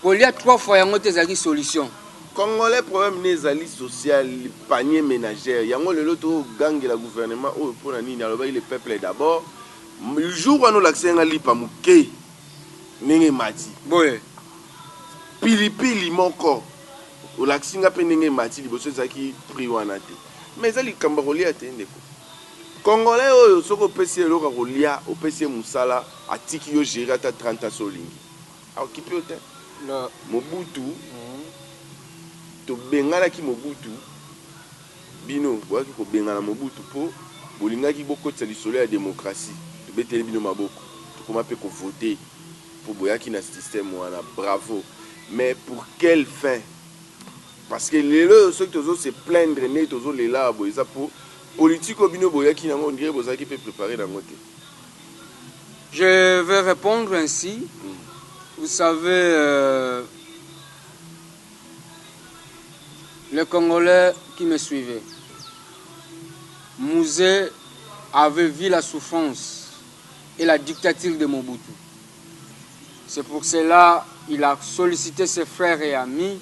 Il y a 3 fois il y a des solutions. Congolais problème les alliés social panier ménagère. Il y a le loto gang de la gouvernement pour le peuple d'abord. Le jour où nous l'accès à l'Ipamuke, Nenge Mati. Oui. Pili moko. Au l'accès à Nenge Mati, il faut qui priwanate. Mais ça, les Cambaroli a tenu. Congolais, ce qu'on peut essayer de faire, au PC Moussala, à Tikio Girata 30 Soling. À occuper au temps. Mobutu, to Bengala qui Mobutu, Bino, voilà qui Bengala Mobutu pour Bolinga qui beaucoup de soleil à démocratie. Bino Maboko, comment peut voter pour Boyaki dans ce système, bravo. Mais pour quelle fin? Parce que les ceux qui se plaindre, les là, pour politique, Bino Boyaki, on dirait Bozaki peut préparer dans côté. Je vais répondre ainsi. Vous savez, les Congolais qui me suivaient, Mouzé avait vu la souffrance et la dictature de Mobutu. C'est pour cela qu'il a sollicité ses frères et amis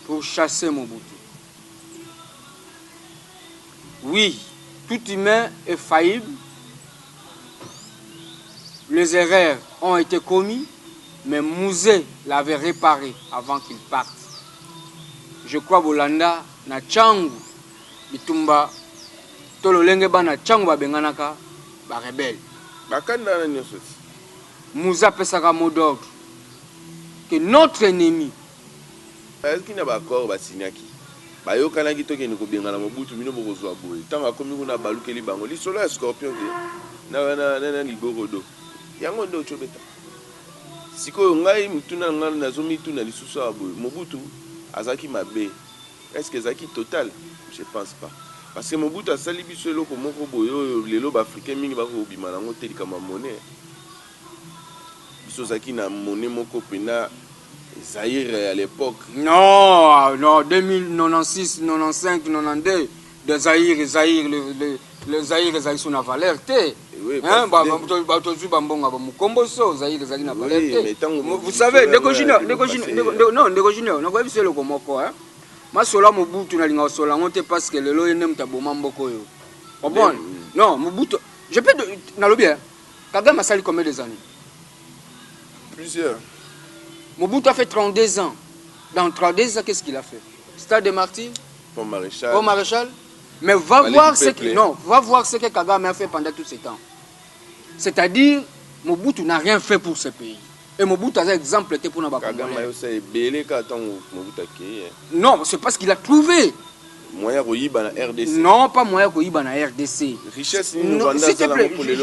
pour chasser Mobutu. Oui, tout humain est faillible. Les erreurs ont été commises, mais Mouzé l'avait réparé avant qu'il parte. Je crois Bolanda na Tchangu Bitumba Tololenge bana Tchangu babenganaka ba rebelle. Mouza pesaka mot d'ordre que notre ennemi. Est-ce qu'il n'y a pas d'accord Basignaki? Bayo kanaki toke ni kobengana Mobutu mino bokozwa boye. Tanga komi kuna balukeli bango. Li solo ya scorpion te. Na liborodo. Yango ndo chobeta. Siko ngai mutuna ngana nazomi tuna lisusu aboye. Mobutu azaki mabe. Est-ce que zaki total? Je pense pas. Parce que Mobutu a sali biso eloko moko boyo lelo ba africain mingi ba ko bima nango teli kama monnaie. Biso zaki na monnaie moko pena Zaïre à l'époque. Non, 2096, 95, 92 de Zaïre, le Zaïre sont na valeur té. Hein, vous savez, Masola Mobutu na linga sola ngote parce que le lo yene mtaboma mboko yo. Non, Mobutu, je peux na lobby. Kagame a sali combien des années? Plusieurs. Mobutu a fait 32 ans. Dans 32 ans, qu'est-ce qu'il a fait? Stade des Martyrs? Au maréchal. Au maréchal? Mais va voir ce que Kagame a fait pendant tout ce temps. C'est-à-dire, Mobutu n'a rien fait pour ce pays. Et Mobutu a un exemple pour nous. Non, c'est parce qu'il a trouvé. Moyen Royiba na RDC. Non, pas moyen Royiba na RDC. Richesse ni Rwanda za la pour les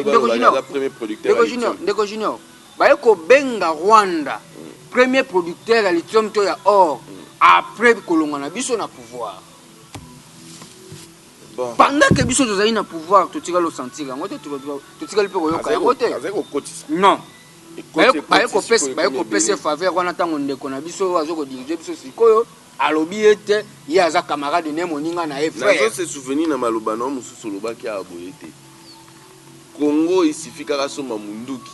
premier producteur. Ndeko Junior. Baye ko benga Rwanda. Premier producteur à lithium to ya or. Après kolonga na biso na pouvoir. Bon. Pendant que biso tozali na pouvoir, to tika lo sentir yango te to tika le pe koyoka yango te. Non. Baye ko pesa faveur wana tango ndeko na biso azoko diriger biso sikoyo. Alobi ete ye aza camarade ne moninga na frère. Nazo se souvenir na maloba na mususu lobaki aboyete. Congo isifika kasomba munduki.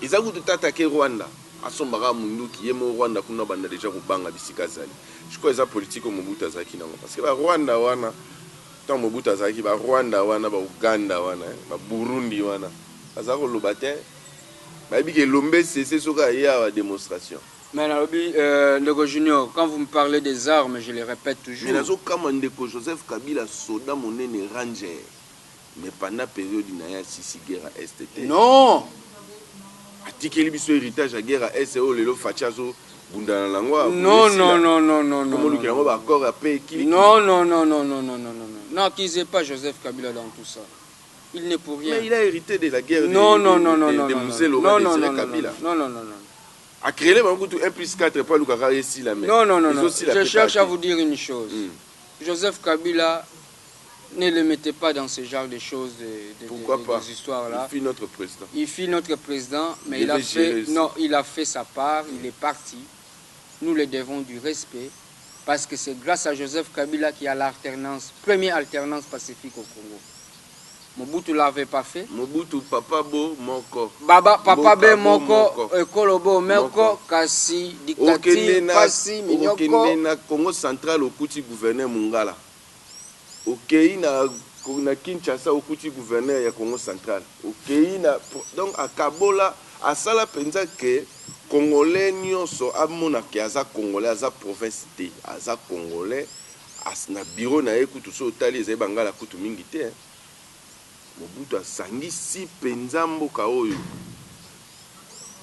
Izaku tutatake Rwanda. Asombaka munduki yemo Rwanda kuna banda deja kubanga bisika zali. Je crois eza politique Mobutu azaki nango parce que ba Rwanda wana tant Mobutu azaki ba Rwanda wana ba Uganda wana ba Burundi wana. Azako lobate. Ba bike lombe c'est soka ya wa démonstration. Mais Ndeko Junior, quand vous me parlez des armes, je les répète toujours. Mais comme Ndeko Joseph Kabila, soldat monene ranger. Mais pendant la période où il y a Sisi guerre à STT. Non. Atikeli biso héritage à guerre à SEO, lelo fachazo bundana langwa. Non, non, non, non, non, non. Comment nous avons accord à paix qui. Non, non, non, non, non, non, non, non. N'accusez pas Joseph Kabila dans tout ça. Il n'est pour rien. Mais il a hérité de la guerre. Non, non, non, non, non, non, non, non, non, non, non, non. À créer les 1+4 pas le carré ici la main. Non, non, non, non. Je cherche à vous dire une chose. Joseph Kabila, ne le mettez pas dans ce genre de choses, pourquoi pas? Des histoires-là. Il fut notre président. Il fut notre président, mais il a fait sa part, il est parti. Nous le devons du respect, parce que c'est grâce à Joseph Kabila qu'il y a l'alternance, première alternance pacifique au Congo. Mobutu ne l'avait pas fait. Mobutu, papa bo, moko. Papa be moko, ekolobo moko, kasi, dictature, pasi, minyoko. Okende na Congo central au kuti gouverneur Mungala. Okei na Kinshasa au kuti gouverneur ya Congo central. Okei na donc à Kabola, à sala penza que Congolais nyonso amona ke aza Congolais, aza province te, aza Congolais, as na bureau na ekutu so tali ezai bangala kutu mingi te. Mobutu asangisi penza mboka oyo.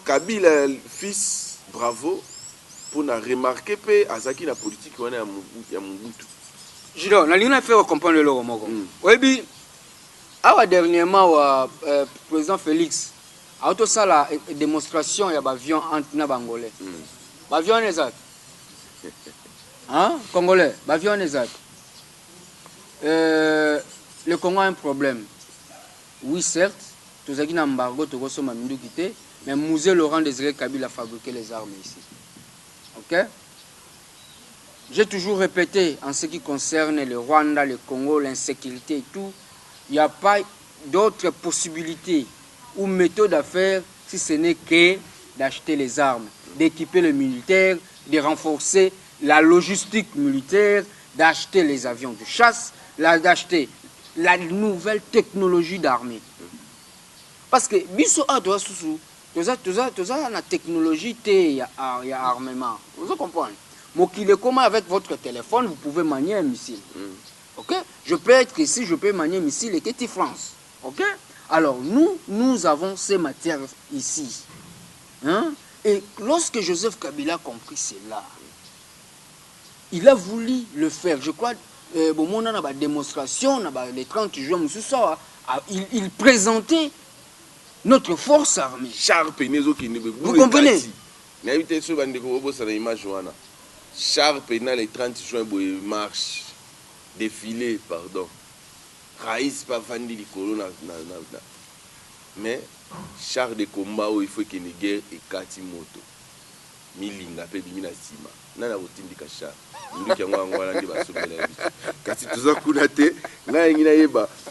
Kabila fils bravo pour na remarquer pe azaki na politique wana ya Mobutu. Jido, na lina fait comprendre le logo moko. Oyebi awa dernièrement wa président Félix a auto sala démonstration ya avion entre na bangolais. Avion exact. Hein? Congolais, avion exact. Le Congo a un problème. Oui, certes, tous les embargo, tous les embargo, mais Musée Laurent Désiré Kabila a fabriqué les armes ici. Ok? J'ai toujours répété en ce qui concerne le Rwanda, le Congo, l'insécurité et tout, il n'y a pas d'autre possibilité ou méthode à faire si ce n'est que d'acheter les armes, d'équiper les militaires, de renforcer la logistique militaire, d'acheter les avions de chasse, d'acheter la nouvelle technologie d'armée. Parce que biso a doit sous la technologie il y a armement. Vous comprenez? Mokile comment avec votre téléphone vous pouvez manier un missile. OK? Je peux être ici, je peux manier un missile et que France. OK? Alors nous avons ces matières ici. Hein? Et lorsque Joseph Kabila a compris cela, il a voulu le faire. Je crois bon, on a une démonstration, les 30 juin, il présentait notre force armée. Vous comprenez? Char Pénal les 30 juin, marche, défilé, pardon. Raïs pas vandi les colonnes. Mais, char de combat où il faut qu'il y ait une guerre et 4 motos. Milinga, pe bimina sima. Nana otindika char.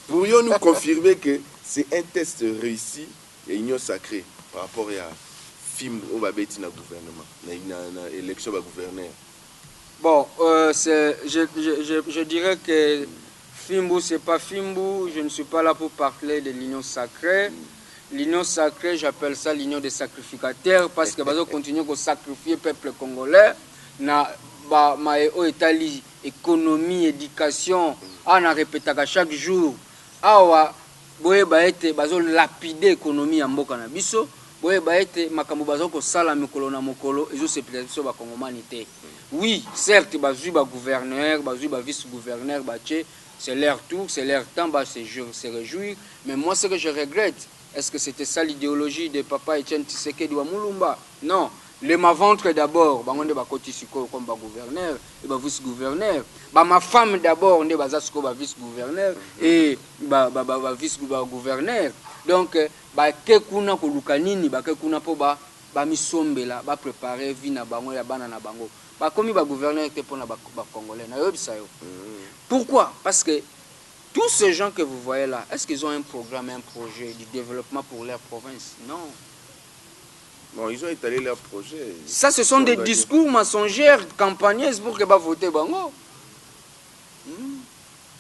Pourrions-nous confirmer que c'est un test réussi et union sacrée par rapport à film au babeti na gouvernement, na élection ba gouverneur? Bon, je dirais que Fimbu, c'est pas Fimbu. Je ne suis pas là pour parler de l'union sacrée. l'union sacrée, j'appelle ça l'union des sacrificateurs parce que bazo continuer à sacrifier le peuple congolais na ba maeo etali économie, éducation, on a répété chaque jour. Awa boye ba ete bazo lapider économie ya mboka na biso, boye ba ete makambo bazo ko sala mikolo na mokolo ezo se biso ba kongomani te. Oui, certes bazui ba gouverneur, bazui ba vice-gouverneur bache, c'est leur tour, c'est leur temps, bah se réjouir, mais moi ce que je regrette, est-ce que c'était ça l'idéologie de papa Etienne Tshisekedi wa Mulumba? Non. Le ma-ventre d'abord, bah on est comme gouverneur et bah vice-gouverneur. Bah ma femme d'abord, on est bah vice-gouverneur et bah vice-gouverneur. Donc bah kekuna ko lukanini, bah kekuna po bah misombela, bah préparer vie na bango ya bana na bango. Bah comme bah gouverneur était pour na bah congolais na yob ça yo. Pourquoi? Parce que tous ces gens que vous voyez là, est-ce qu'ils ont un programme, un projet de développement pour leur province? Non. Bon, ils ont étalé leur projet. Ça, ce sont des discours mensongers, campagnaises pour que va voter Bango.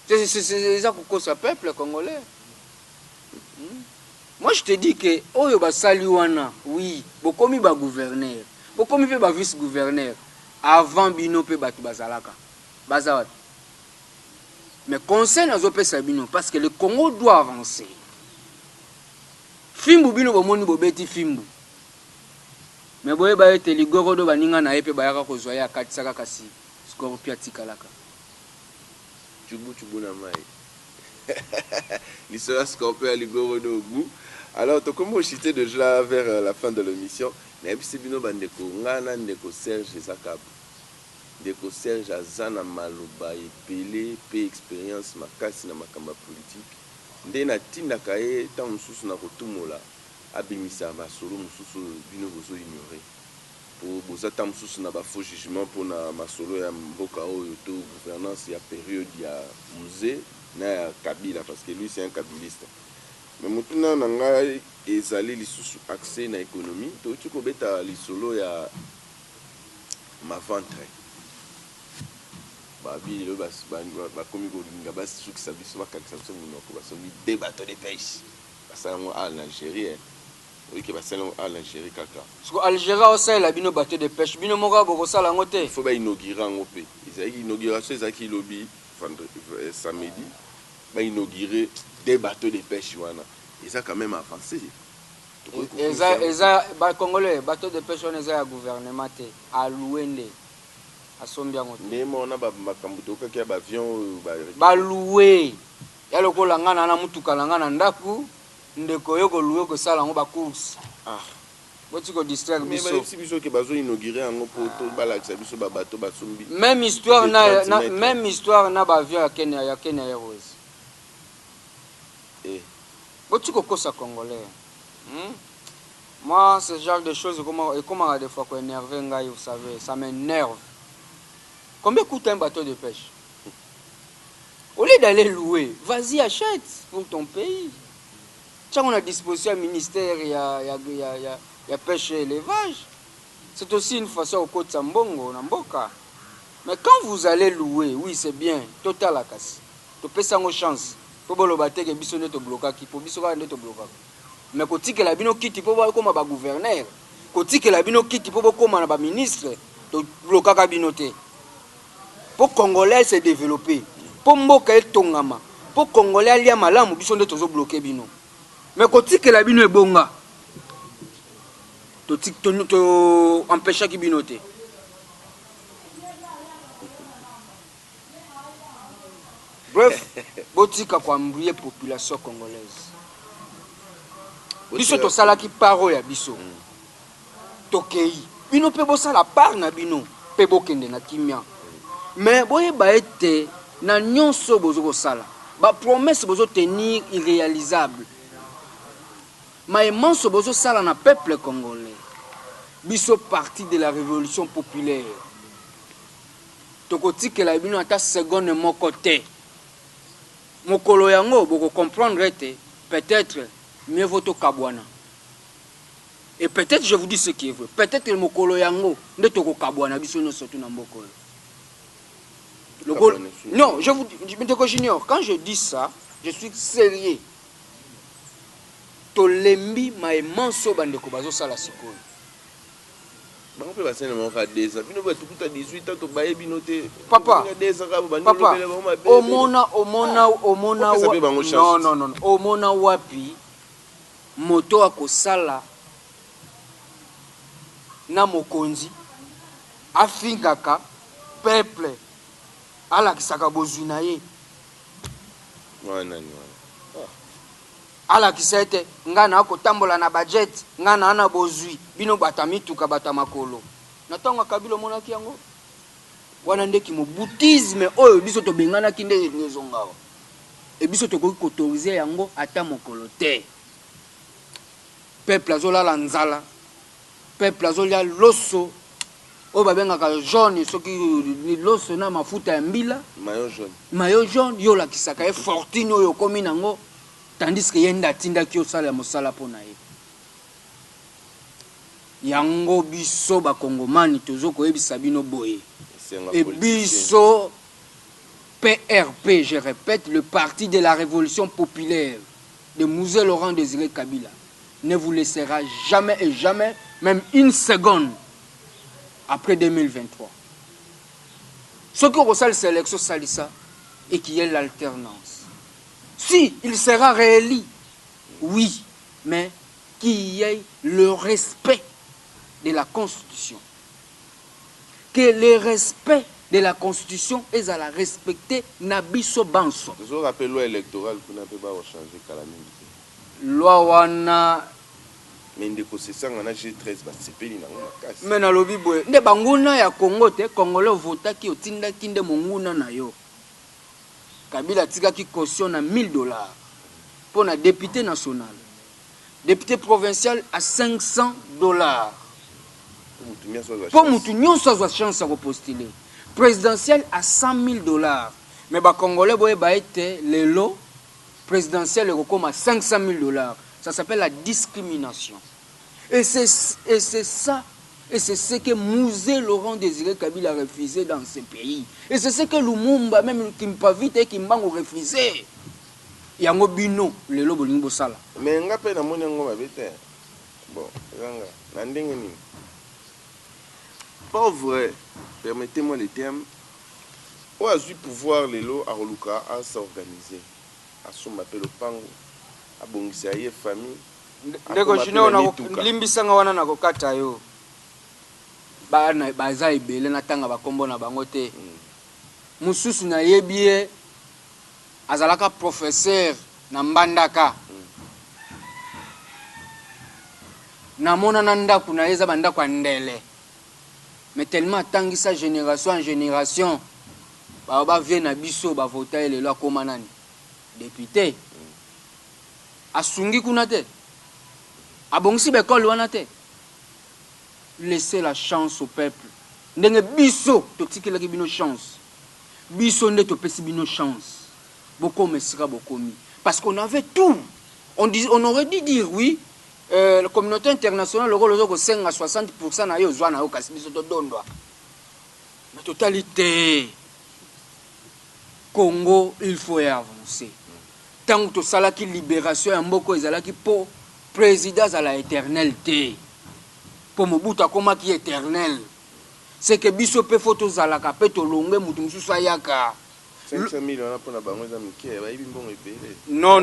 C'est ça que ce peuple congolais. Moi, je te dis que, oh, bah Saliwana, oui, beaucoup mi ba gouverneur, beaucoup mi ba vice-gouverneur, avant bino pe batu bazalaka, bazawat. Mais conseil n'a pas Sabino parce que le Congo doit avancer. Fimbu bino bomoni bobeti fimbu. Mais boye ba ete ligoro do baninga na epe bayaka ko zoya katisaka kasi scorpia tikalaka. Chubu na mai. L'histoire scorpia ligoro do goût. Alors to comme chité déjà vers la fin de l'émission, na ebi bino bandeko ngana ndeko Serge Zakabu. Ndeko Serge azana maloba epele pe expérience makasi na makamba politique nde na tindaka ye ta mususu na kotumola abimisa masolo mususu bino bozo ignorer po boza ta mususu na ba faux jugement pour na masolo ya mboka oyo to gouvernance ya période ya musée na ya Kabila parce que lui c'est un kabiliste. Mais mutuna na ngai ezali lisusu accès na économie to tiko beta lisolo ya ma ventre. Babi le bas bakomi kolinga basi soki sabiso bakakisa biso monoko basomi des bateaux de pêche basalango à l'Algérie oui que basalango à l'Algérie kaka siko Algérie osala bino bateau de pêche bino moka bokosala ngo te il faut ba inaugurer ngo pe ezaki inauguration ezaki lobby samedi ba inaugurer des bateaux de pêche wana ça quand même avancé eza ba congolais bateau de pêche on eza ya gouvernement te a louende on a ba avion ba loué ya lokola ngana na mutuka na ngana ndaku ndeko yoko loué ko sala ngo ba course boti ko distraire biso mais biso ke bazo inaugurer ngo poto balakisa biso ba bateau basumbi même histoire na ba avion ya Kenya Airways boti ko kosa congolais moi ce genre de choses comment des fois ko énerver ngai vous savez ça m'énerve. Combien coûte un bateau de pêche? Au lieu d'aller louer, vas-y, achète pour ton pays. Tiens, on a disposition au ministère, il y a pêche et élevage. C'est aussi une façon au côté Sambongo, Namboka. Mais quand vous allez louer, oui, c'est bien, total à casse. Tu peux sans chance. Pour le bateau que bisonne te bloquer, qui pour bisonne te bloquer. Mais quand tu la bino quitte, pour voir comme un gouverneur. Quand tu la bino quitte, pour voir comme un ministre, tu bloquer kabinoté. Pour Congolais se développer, pour Mboka et Tongama, pour Congolais aller à Malam, ils sont de tous bloqués bino. Mais quand tu que la bino est bonga, tu empêches qui binote. Bref, botika kwa mbrouiller population congolaise. Biso to sala ki paro ya biso. Tokei. Bino pe bo sala par na bino, pe bokende na kimia. Mais boye ba ete na nyonso bozo ko sala ba promesse bozo tenir irréalisable ma immense bozo sala na peuple congolais biso parti de la révolution populaire tokoti la bino ata seconde moko te mokolo yango boko comprendre te peut-être mieux vaut to kabwana et peut-être je vous dis ce qui est vrai peut-être le mokolo yango nde toko kabwana biso no surtout na mboko. Non, je vous dis, Junior, quand je dis ça, je suis sérieux. tolembi maemanso bandeko bazosala sikoyo. On peut passer mon radez. Bino ba tukuta 18 ans to baye bino te. Papa, papa, omona non, omona wapi moto akosala na mokonzi afingaka peuple alakisaka bozwi na ye. Alakisa ete nga na akotambola na budget nga na ana bozwi bino bata mituka bata makolo na ntango Kabila omonaki yango wana ndeki mobutisme oyo biso tobenganaki nde ezongawa e biso tokoki kotorize yango ata mokolo te. Peuple azolala nzala, peuple azolia loso oyo babengaka jaune soki loso na mafuta ya mbila mayo jaune yo olakisaka ye fortune oyo okomi nango tandis que yenda atindaki osala mosala mpo na ye. Yango biso bakongomani tozokoyebisa bino boye et biso PRP, je répète, le parti de la révolution populaire de Mouzé Laurent Désiré Kabila ne vous laissera jamais et jamais, même une seconde après 2023. Ce qui ressort sélection salissa et qui est l'alternance. Si il sera réélu, oui, mais qu'il y ait le respect de la Constitution. Que le respect de la Constitution est à la respecter Nabiso Banso. Je vous rappelle loi électorale qu'on n'a pas changer calamité. Loi wana mais ndeko c'est on a G13 ba sepeli na ngaka. Mais na lobi boye nde banguna ya Congo te Congolais vota ki otinda kinde monguna na yo. Kabila tikaki caution na $1000 pour un député national. Député provincial à $500. Pour Moutounion, ça a chance de postuler. Présidentiel à $100,000. Mais les Congolais, les lots présidentiels comme à $500,000. Ça s'appelle la discrimination. Et c'est ça. Et c'est ce que Mouzé Laurent Désiré Kabila a refusé dans ce pays. Et c'est ce que Lumumba, même Kimpavite et Kimbango ont refusé. Il y a un bino, le lobo limbo sala. Mais on a pas de monnaie en mabete. Bon, n'andengeni. Pas vrai, permettez-moi le terme. On a eu pouvoir les lots à Roluka à s'organiser. À son appel au pango, à Bongisaye famille. Ndeko jino na limbisanga wana na kokata yo. Bana baza ibele na tanga bakombo na bango te. Mususu na yebie azalaka professeur na Mbandaka. Na mona na ndaku na yeza bandako ndele. Mais tellement tangisa génération en génération ba vient na biso ba voter le loi comme nani député. Asungi kuna te. Abongisi bekol wana te. Laissez la chance au peuple. Ndenge biso tokiki la bino chance. Biso nde topesi bino chance. Beaucoup mesira bokomi parce qu'on avait tout. On aurait dû dire oui, la communauté internationale le rôle de 5 à 60% na yo zwana yo kasi biso to dondwa. Mais totalité Congo, il faut avancer. Tant que sala ki libération ya mboko ezala ki po président à la éternalité. Pour Mobutu akoma ki éternel. C'est que biso pe photo zalaka pe to longwe mutu mususu ayaka. 500,000 on a pour la banque za mike ba ibi mbongo ebele. Non.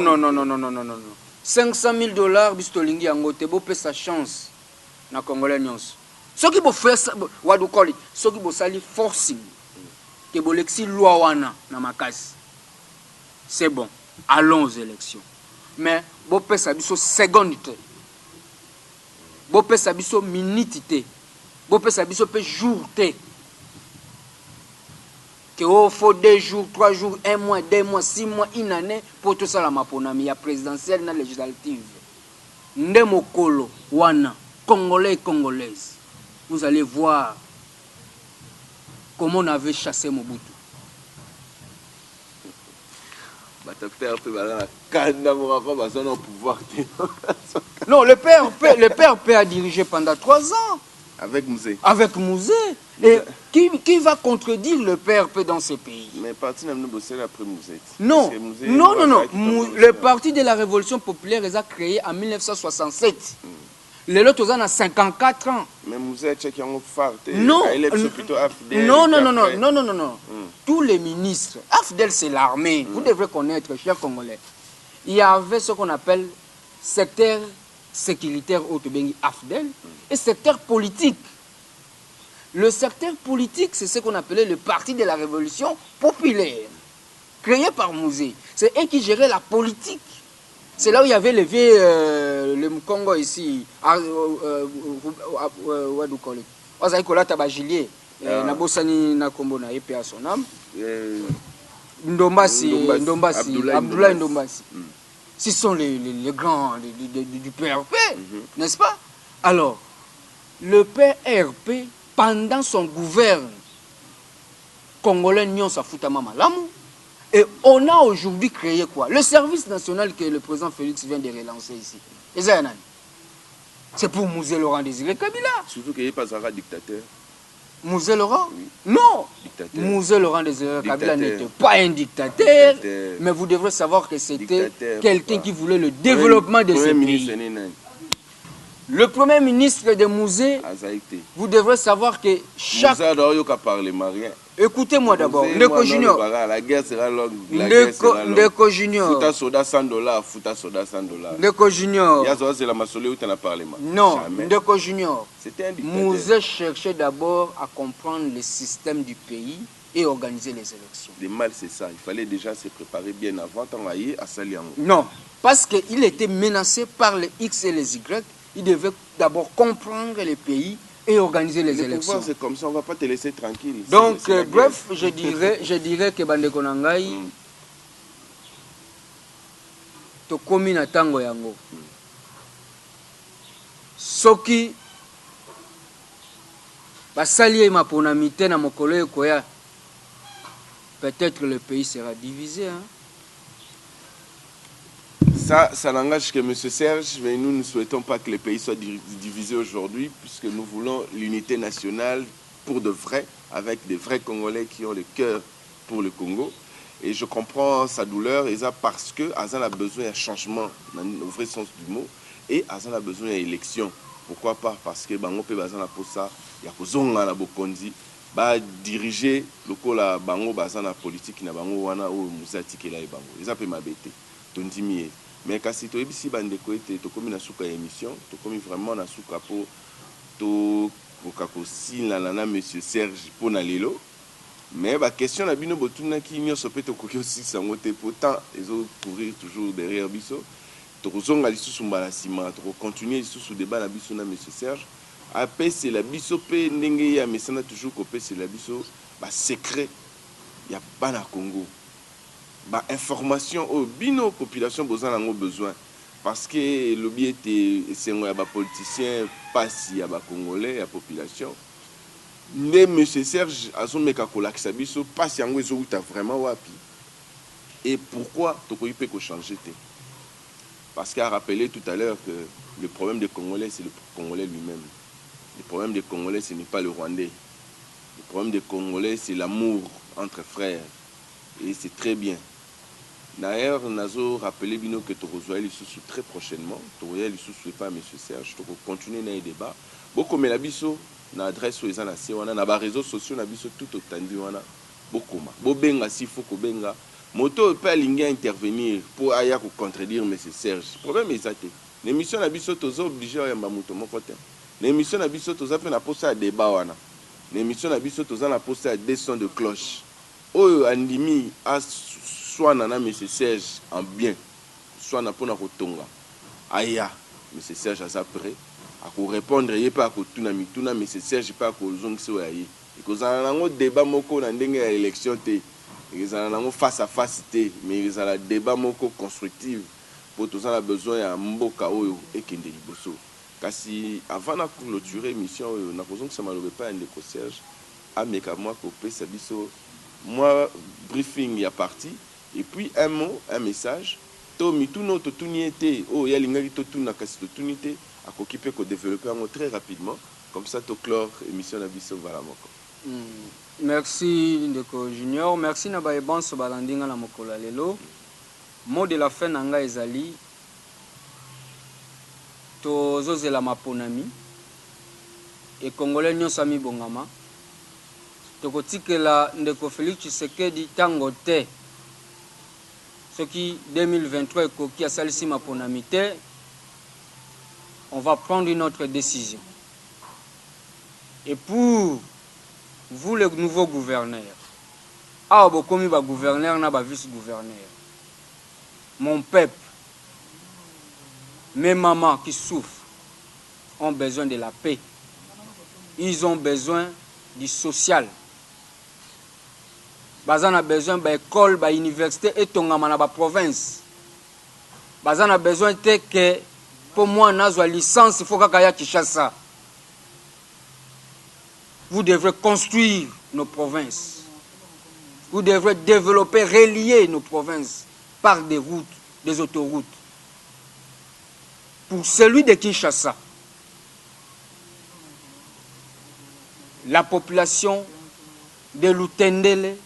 $500,000 biso lingi yango te bo pe sa chance na Congolais nyonso. Ce qui bo faire what do call it? Ce qui bo sali forcing. Que bo lexi loi wana na makasi. C'est bon. Allons aux élections. Mais bo pe sa biso seconde te. Bo pe sa biso minute te. Bo pe sa biso pe jour te. Que il faut 2 jours, 3 jours, 1 mois, 2 mois, 6 mois, une année pour tout ça la maponami ya présidentielle na législative. Ndemo kolo wana Congolais et Congolaises. Vous allez voir comment on avait chassé Mobutu. Non, le père a dirigé pendant 3 ans. Avec Mouzé. Avec Mouzé. Et qui va contredire le PRP dans ce pays? Mais parti n'a pas bossé après Mouzet. Non, non. Le parti de la Révolution populaire les a créé en 1967. Les autres ont 54 ans. Mais Mouzet, qui ont phare. Non, non. Tous les ministres, AFDEL c'est l'armée, vous devrez connaître, chers Congolais. Il y avait ce qu'on appelle secteur sécuritaire au Tobengi AFDEL et secteur politique. Le secteur politique, c'est ce qu'on appelait le Parti de la Révolution populaire, créé par Mouzé. C'est eux qui géraient la politique. C'est là où il y avait le vieux le Congo ici, Nabosani Nakombo et à son âme. Ndombasi, Abdoulaye Ndombasi. Ce sont les grands du PRP, n'est-ce pas? Alors, le PRP, pendant son gouvernement, Congolais n'y sa foutama malamu. Et on a aujourd'hui créé quoi? Le service national que le président Félix vient de relancer ici. C'est pour Mouzé Laurent Désiré Kabila. Surtout qu'il n'est pas un dictateur. Mouzé Laurent? Oui. Non. Dictateur. Mouzé Laurent Désiré Kabila n'était pas un dictateur, mais vous devrez savoir que c'était quelqu'un qui voulait le développement de ce pays. Le premier ministre de Mouzé, vous devrez savoir que chaque... Écoutez-moi d'abord, Ndeko Junior. La guerre sera longue. Ndeko Junior. Fouta soda $100, fouta soda $100. Ndeko Junior. C'est la masolée où tu en as parlé. Non, Ndeko Junior. C'était un dictateur. Mouzé cherchait d'abord à comprendre le système du pays et organiser les élections. Le mal, c'est ça. Il fallait déjà se préparer bien avant d'envoyer à Saliango. Non, parce qu'il était menacé par les X et les Y. Il devait d'abord comprendre le pays et organiser les élections. C'est comme ça, on ne va pas te laisser tranquille. Donc, bref, je dirais que Bandeko Nangai, tokomi na tango yango. Soki, basali ma ponamite na mokolo koya, peut-être le pays sera divisé. Hein? Ça n'engage que M. Serge, mais nous ne souhaitons pas que le pays soit divisé aujourd'hui, puisque nous voulons l'unité nationale pour de vrai, avec des vrais Congolais qui ont le cœur pour le Congo. Et je comprends sa douleur, et ça parce que Azan a besoin d'un changement, dans le vrai sens du mot, et Azan a besoin d'une élection. Pourquoi pas? Parce que Bango peut Azan a pour ça, il y a Kozonga na Bokondi, va diriger le la Bango Bazan la politique na Bango wana ou Mouzati qui là et Bango. Ils appellent ma bête, Tondimier. Mais quand si tu es ici, tu comme na souka émission, tu comme vraiment na souka pour to si la nana Monsieur Serge pour na lelo. Mais la question la bino botuna qui n'y a pas de coquille aussi sangote pourtant ils ont courir toujours derrière biso. Tu zonga lisu sumbala sima, tu continuer lisu sous débat na biso na Monsieur Serge. Après c'est la biso pe ndenge ya mais ça n'a toujours copé c'est la biso ba secret y a pas na Congo. Bah, information aux bino population besoin parce que le biais était c'est un politicien pas si à congolais à population ne monsieur Serge a son mec à colak biso pas si ango zo ta vraiment wapi et pourquoi tu peux pas changer parce qu'il a rappelé tout à l'heure que le problème des Congolais c'est le Congolais lui-même. Le problème des Congolais ce n'est pas le Rwandais. Le problème des Congolais c'est l'amour entre frères et c'est très bien. D'ailleurs, nous avons rappelé que tu reçois les sous très prochainement. Tu reçois les sous pas M. Serge. Tu continuer dans les débats. Beaucoup mais la biso na adresse aux anasi on a na réseaux sociaux na biso tout autendu on a beaucoup ma. Bobenga si faut que benga. Moto peut aligner intervenir pour aya ko contredire M. Serge. Problème est ça. L'émission na biso tozo obligé à yamba moto mon côté. L'émission na biso toza fait na poste à débat wana. L'émission na biso toza na poste à des sons de cloche. Oyo andimi a soit nana M. Serge en bien, soit na pona kotonga. Aya, M. Serge a prêt à répondre et pas à kotuna mituna M. Serge pas à kozong so yayi. Et que ça nango débat moko na ndenge ya élection té. Et ça nango face à face té, mais ça la débat moko constructif pour tous a besoin ya mboka oyo ekende liboso. Kasi avant na clôturer émission na kozong ça malobe pas ndeko Serge ameka moi ko pesa biso moi briefing ya parti. Et puis un mot, un message. Tomi tout notre tunité, oh ya lingari to tuna kasi to tunité, à s'occuper ko développer très rapidement. Comme ça to clore émission na biso voilà moko. Merci Ndeko Junior, merci na baeban so balandinga na mokola lelo. Mot de la fin nanga ezali tozozela maponami et congolais nyonso mibongama tokotikela Ndeko Félix Tshisekedi tango te soki 2023 ekoki asalisi maponami te, on va prendre une autre décision. Et pour vous, les nouveaux gouverneurs, ah, bokomi ba gouverneur na ba vice-gouverneur, mon peuple, mes mamans qui souffrent ont besoin de la paix. Ils ont besoin du social. Bazan a besoin de l'école, de l'université et tongama na ba province. Bazan a besoin de que pour moi na licence, il faut kaya Kinshasa. Vous devrez construire nos provinces. Vous devrez développer, relier nos provinces par des routes, des autoroutes. Pour celui de Kinshasa, la population de Lutendele,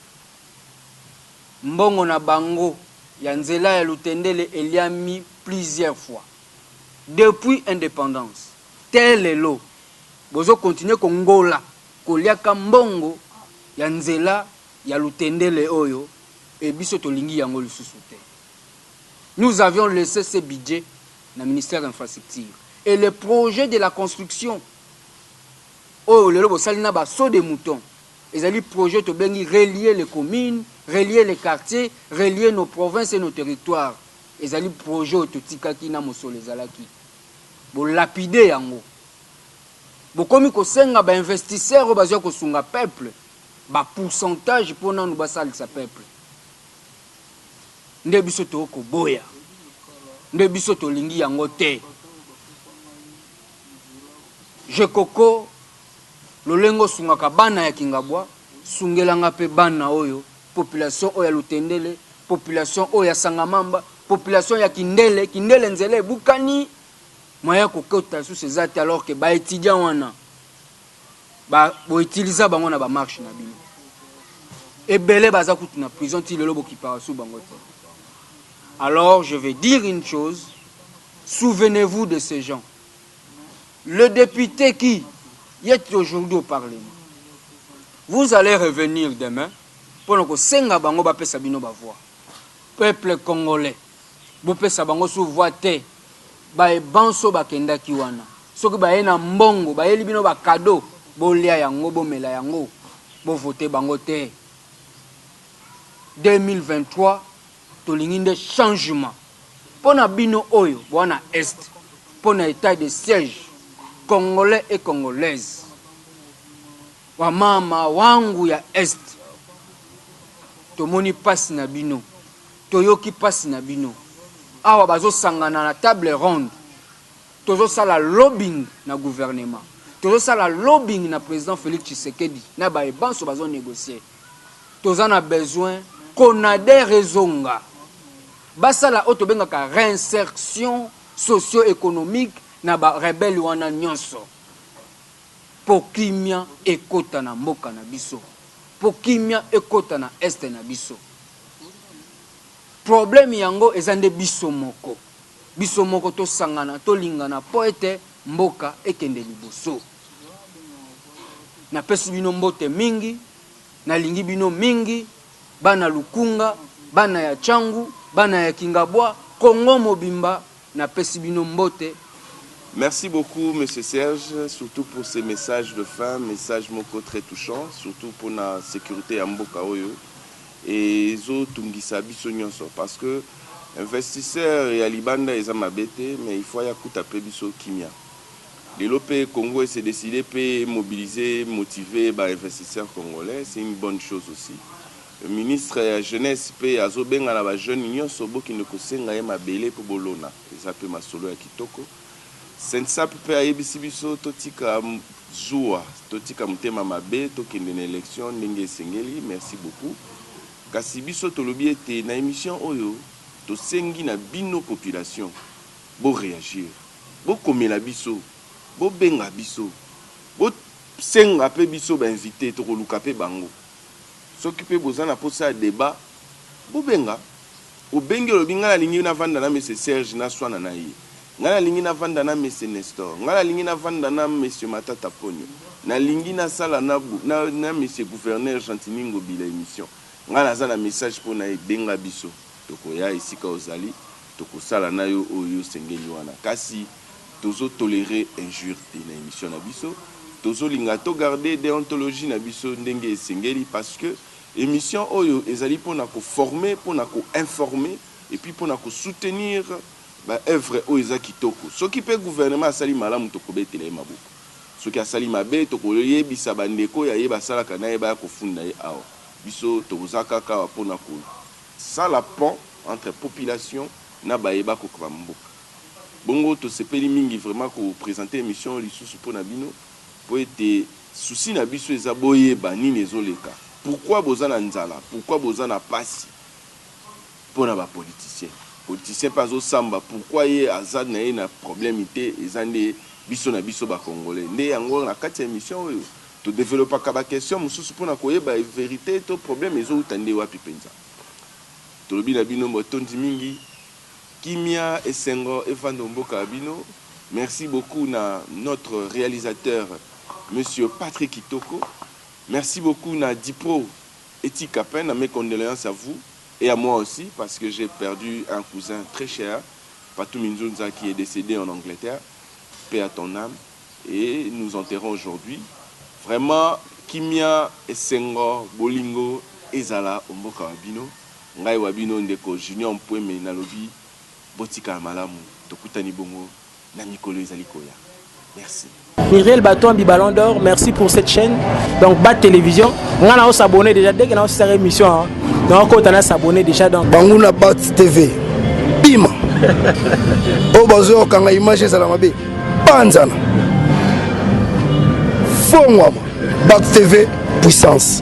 Mbongo na Bango, Yanzela et Lutendele, il y a mis plusieurs fois. Depuis l'indépendance, tel est l'eau. Bozo continue Congola. Koliaka mbongo ya nzela ya Lutendele oyo et biso tolingi yango lisusu te. Nous avions laissé ce budget dans le ministère de l'Infrastructure et le projet de la construction oyo lelo bosalina ba saut de mouton. Ezali projet to bengi relier les communes, relier les quartiers, relier nos provinces et nos territoires. Ezali projet to tikaki na mosolo ezalaki. Bo lapider yango. Bokomi kosenga ba investisseurs o bazwa kosunga peuple ba pourcentage pour nous basalisa peuple. Nde biso to ko boya. Nde biso to lingi yango te. Je koko lolengo sungaka bana ya Kingabwa, sungelanga pe bana oyo, population oyo ya Lutendele, population oyo ya Sangamamba, population ya Kindele, Kindele nzele bukani. Moya kokota sous ces actes alors que ba étudiant wana ba bo utiliser bango na ba marche na bino. Ebele baza kutu na prison ti lelo boki para sous bango te. Alors je vais dire une chose, souvenez-vous de ces gens. Le député qui est aujourd'hui au Parlement, vous allez revenir demain pour que senga bango ba pesa bino ba voix. Peuple congolais, bo pesa bango sous voix te. Bae banso bakenda kiwana soki bae na mbongo bae libino ba cadeau bolia yango bomela yango bo voter bango te. 2023 tolingi nde changement pona bino oyo bwana est pona état de siège congolais et congolaises wa mama wangu ya est tomoni pasi na bino toyoki pasi na bino. Awa bazo sangana na table ronde. Tozo sala lobbying na gouvernement. Tozo sala lobbying na président Félix Tshisekedi. Na ba ebanso bazo négocier. Tozo na besoin qu'on a des rezonga. Basala oto bengaka réinsertion socio-économique na ba rebelle wana nyonso. Pokimia ekota na mboka na biso. Pokimia ekota na este na biso. Problème yango ezande biso moko. Biso moko to sangana to lingana po ete mboka ekende liboso. Na pesi bino mbote mingi, na lingi bino mingi, bana Lukunga, bana ya Changu, bana ya Kingabwa, Congo mobimba, na pesi bino mbote. Merci beaucoup, Monsieur Serge, surtout pour ces messages de fin, messages moko très touchants, surtout pour la sécurité à Mboka Oyo. Et zo tungisa biso nyonso parce que investisseurs et alibanda eza mabete mais il faut ya kuta pe biso kimia. Lelo pe Congo s'est décidé pe mobiliser, motiver ba investisseurs congolais, c'est une bonne chose aussi. Le ministre de la jeunesse pe azo benga na ba jeunes nyonso boki ne kosenga ye mabele po bolona. Eza pe masolo ya kitoko. Sensa pe ayebisi biso totika joie, totika mutema mabe tokende na élection ndenge sengeli. Merci beaucoup. Kasi biso tolobi ete na émission oyo tosengi na bino population bo réagir bo komela biso bo benga biso bo senga pe biso ba invité to luka pe bango soki pe bozana posa débat bobenga obengi lobinga la lingi na vanda na monsieur Serge na swana na ye ngala lingi na vanda na monsieur Nestor ngala lingi na vanda na monsieur Matata Ponyo na lingi na sala na monsieur gouverneur Chantiningo bila émission ngala za na message pour na benga biso tokoya isika ozali tokosala na yo oyo sengeli wana kasi tozo tolérer injure na émission na biso tozo linga to garder déontologie na biso ndenge sengeli parce que émission oyo ezali pona ko former pona ko informer et puis pona ko soutenir ba œuvre oyo za kitoko soki pe gouvernement asali malamu tokobetela ye mabuku soki asali mabe tokoyebisa bandeko ya ye basalaka na ye ba ko funda ye awa biso tozaka ka pona ko sala pont entre population na bayeba ko kwamboka bongo to sepeli mingi vraiment ko présenter émission lisusu pona bino po ete souci na biso eza boyeba nini ezoleka pourquoi bozana nzala pourquoi bozana pasi pona ba politicien pas au samba pourquoi ye azad na ye na problème ité ezande biso na biso ba congolais nde yango na kati émission oyo to développer ka ba question mususu pona koyeba vérité to problème ezo utande wapi penza to lobi na bino motondi mingi kimia esengo evando mboka bino merci beaucoup na notre réalisateur monsieur Patrick Kitoko. Merci beaucoup na Dipro Etikapen, à mes condoléances à vous et à moi aussi parce que j'ai perdu un cousin très cher, Patou Minzunza, qui est décédé en Angleterre. Paix à ton âme. Et nous enterrons aujourd'hui. Vraiment, Kimia, Esengo, Bolingo, Ezala, Omboka Wabino, Ngai Wabino Ndeko, Junior Mpweme, Nalobi, Botika Malamu, Tokutani Bongo, Namikolo Ezalikoya. Merci. Miriel Batombi Ballon d'Or, merci pour cette chaîne. Donc, Bat Télévision. On a s'abonner déjà dès qu'on a cette émission. Donc, on a s'abonner déjà. Donc, Bangouna Bat TV. Bim. Au bazo quand la image est à la mabé. Panzana. Fongwama. Bat TV puissance.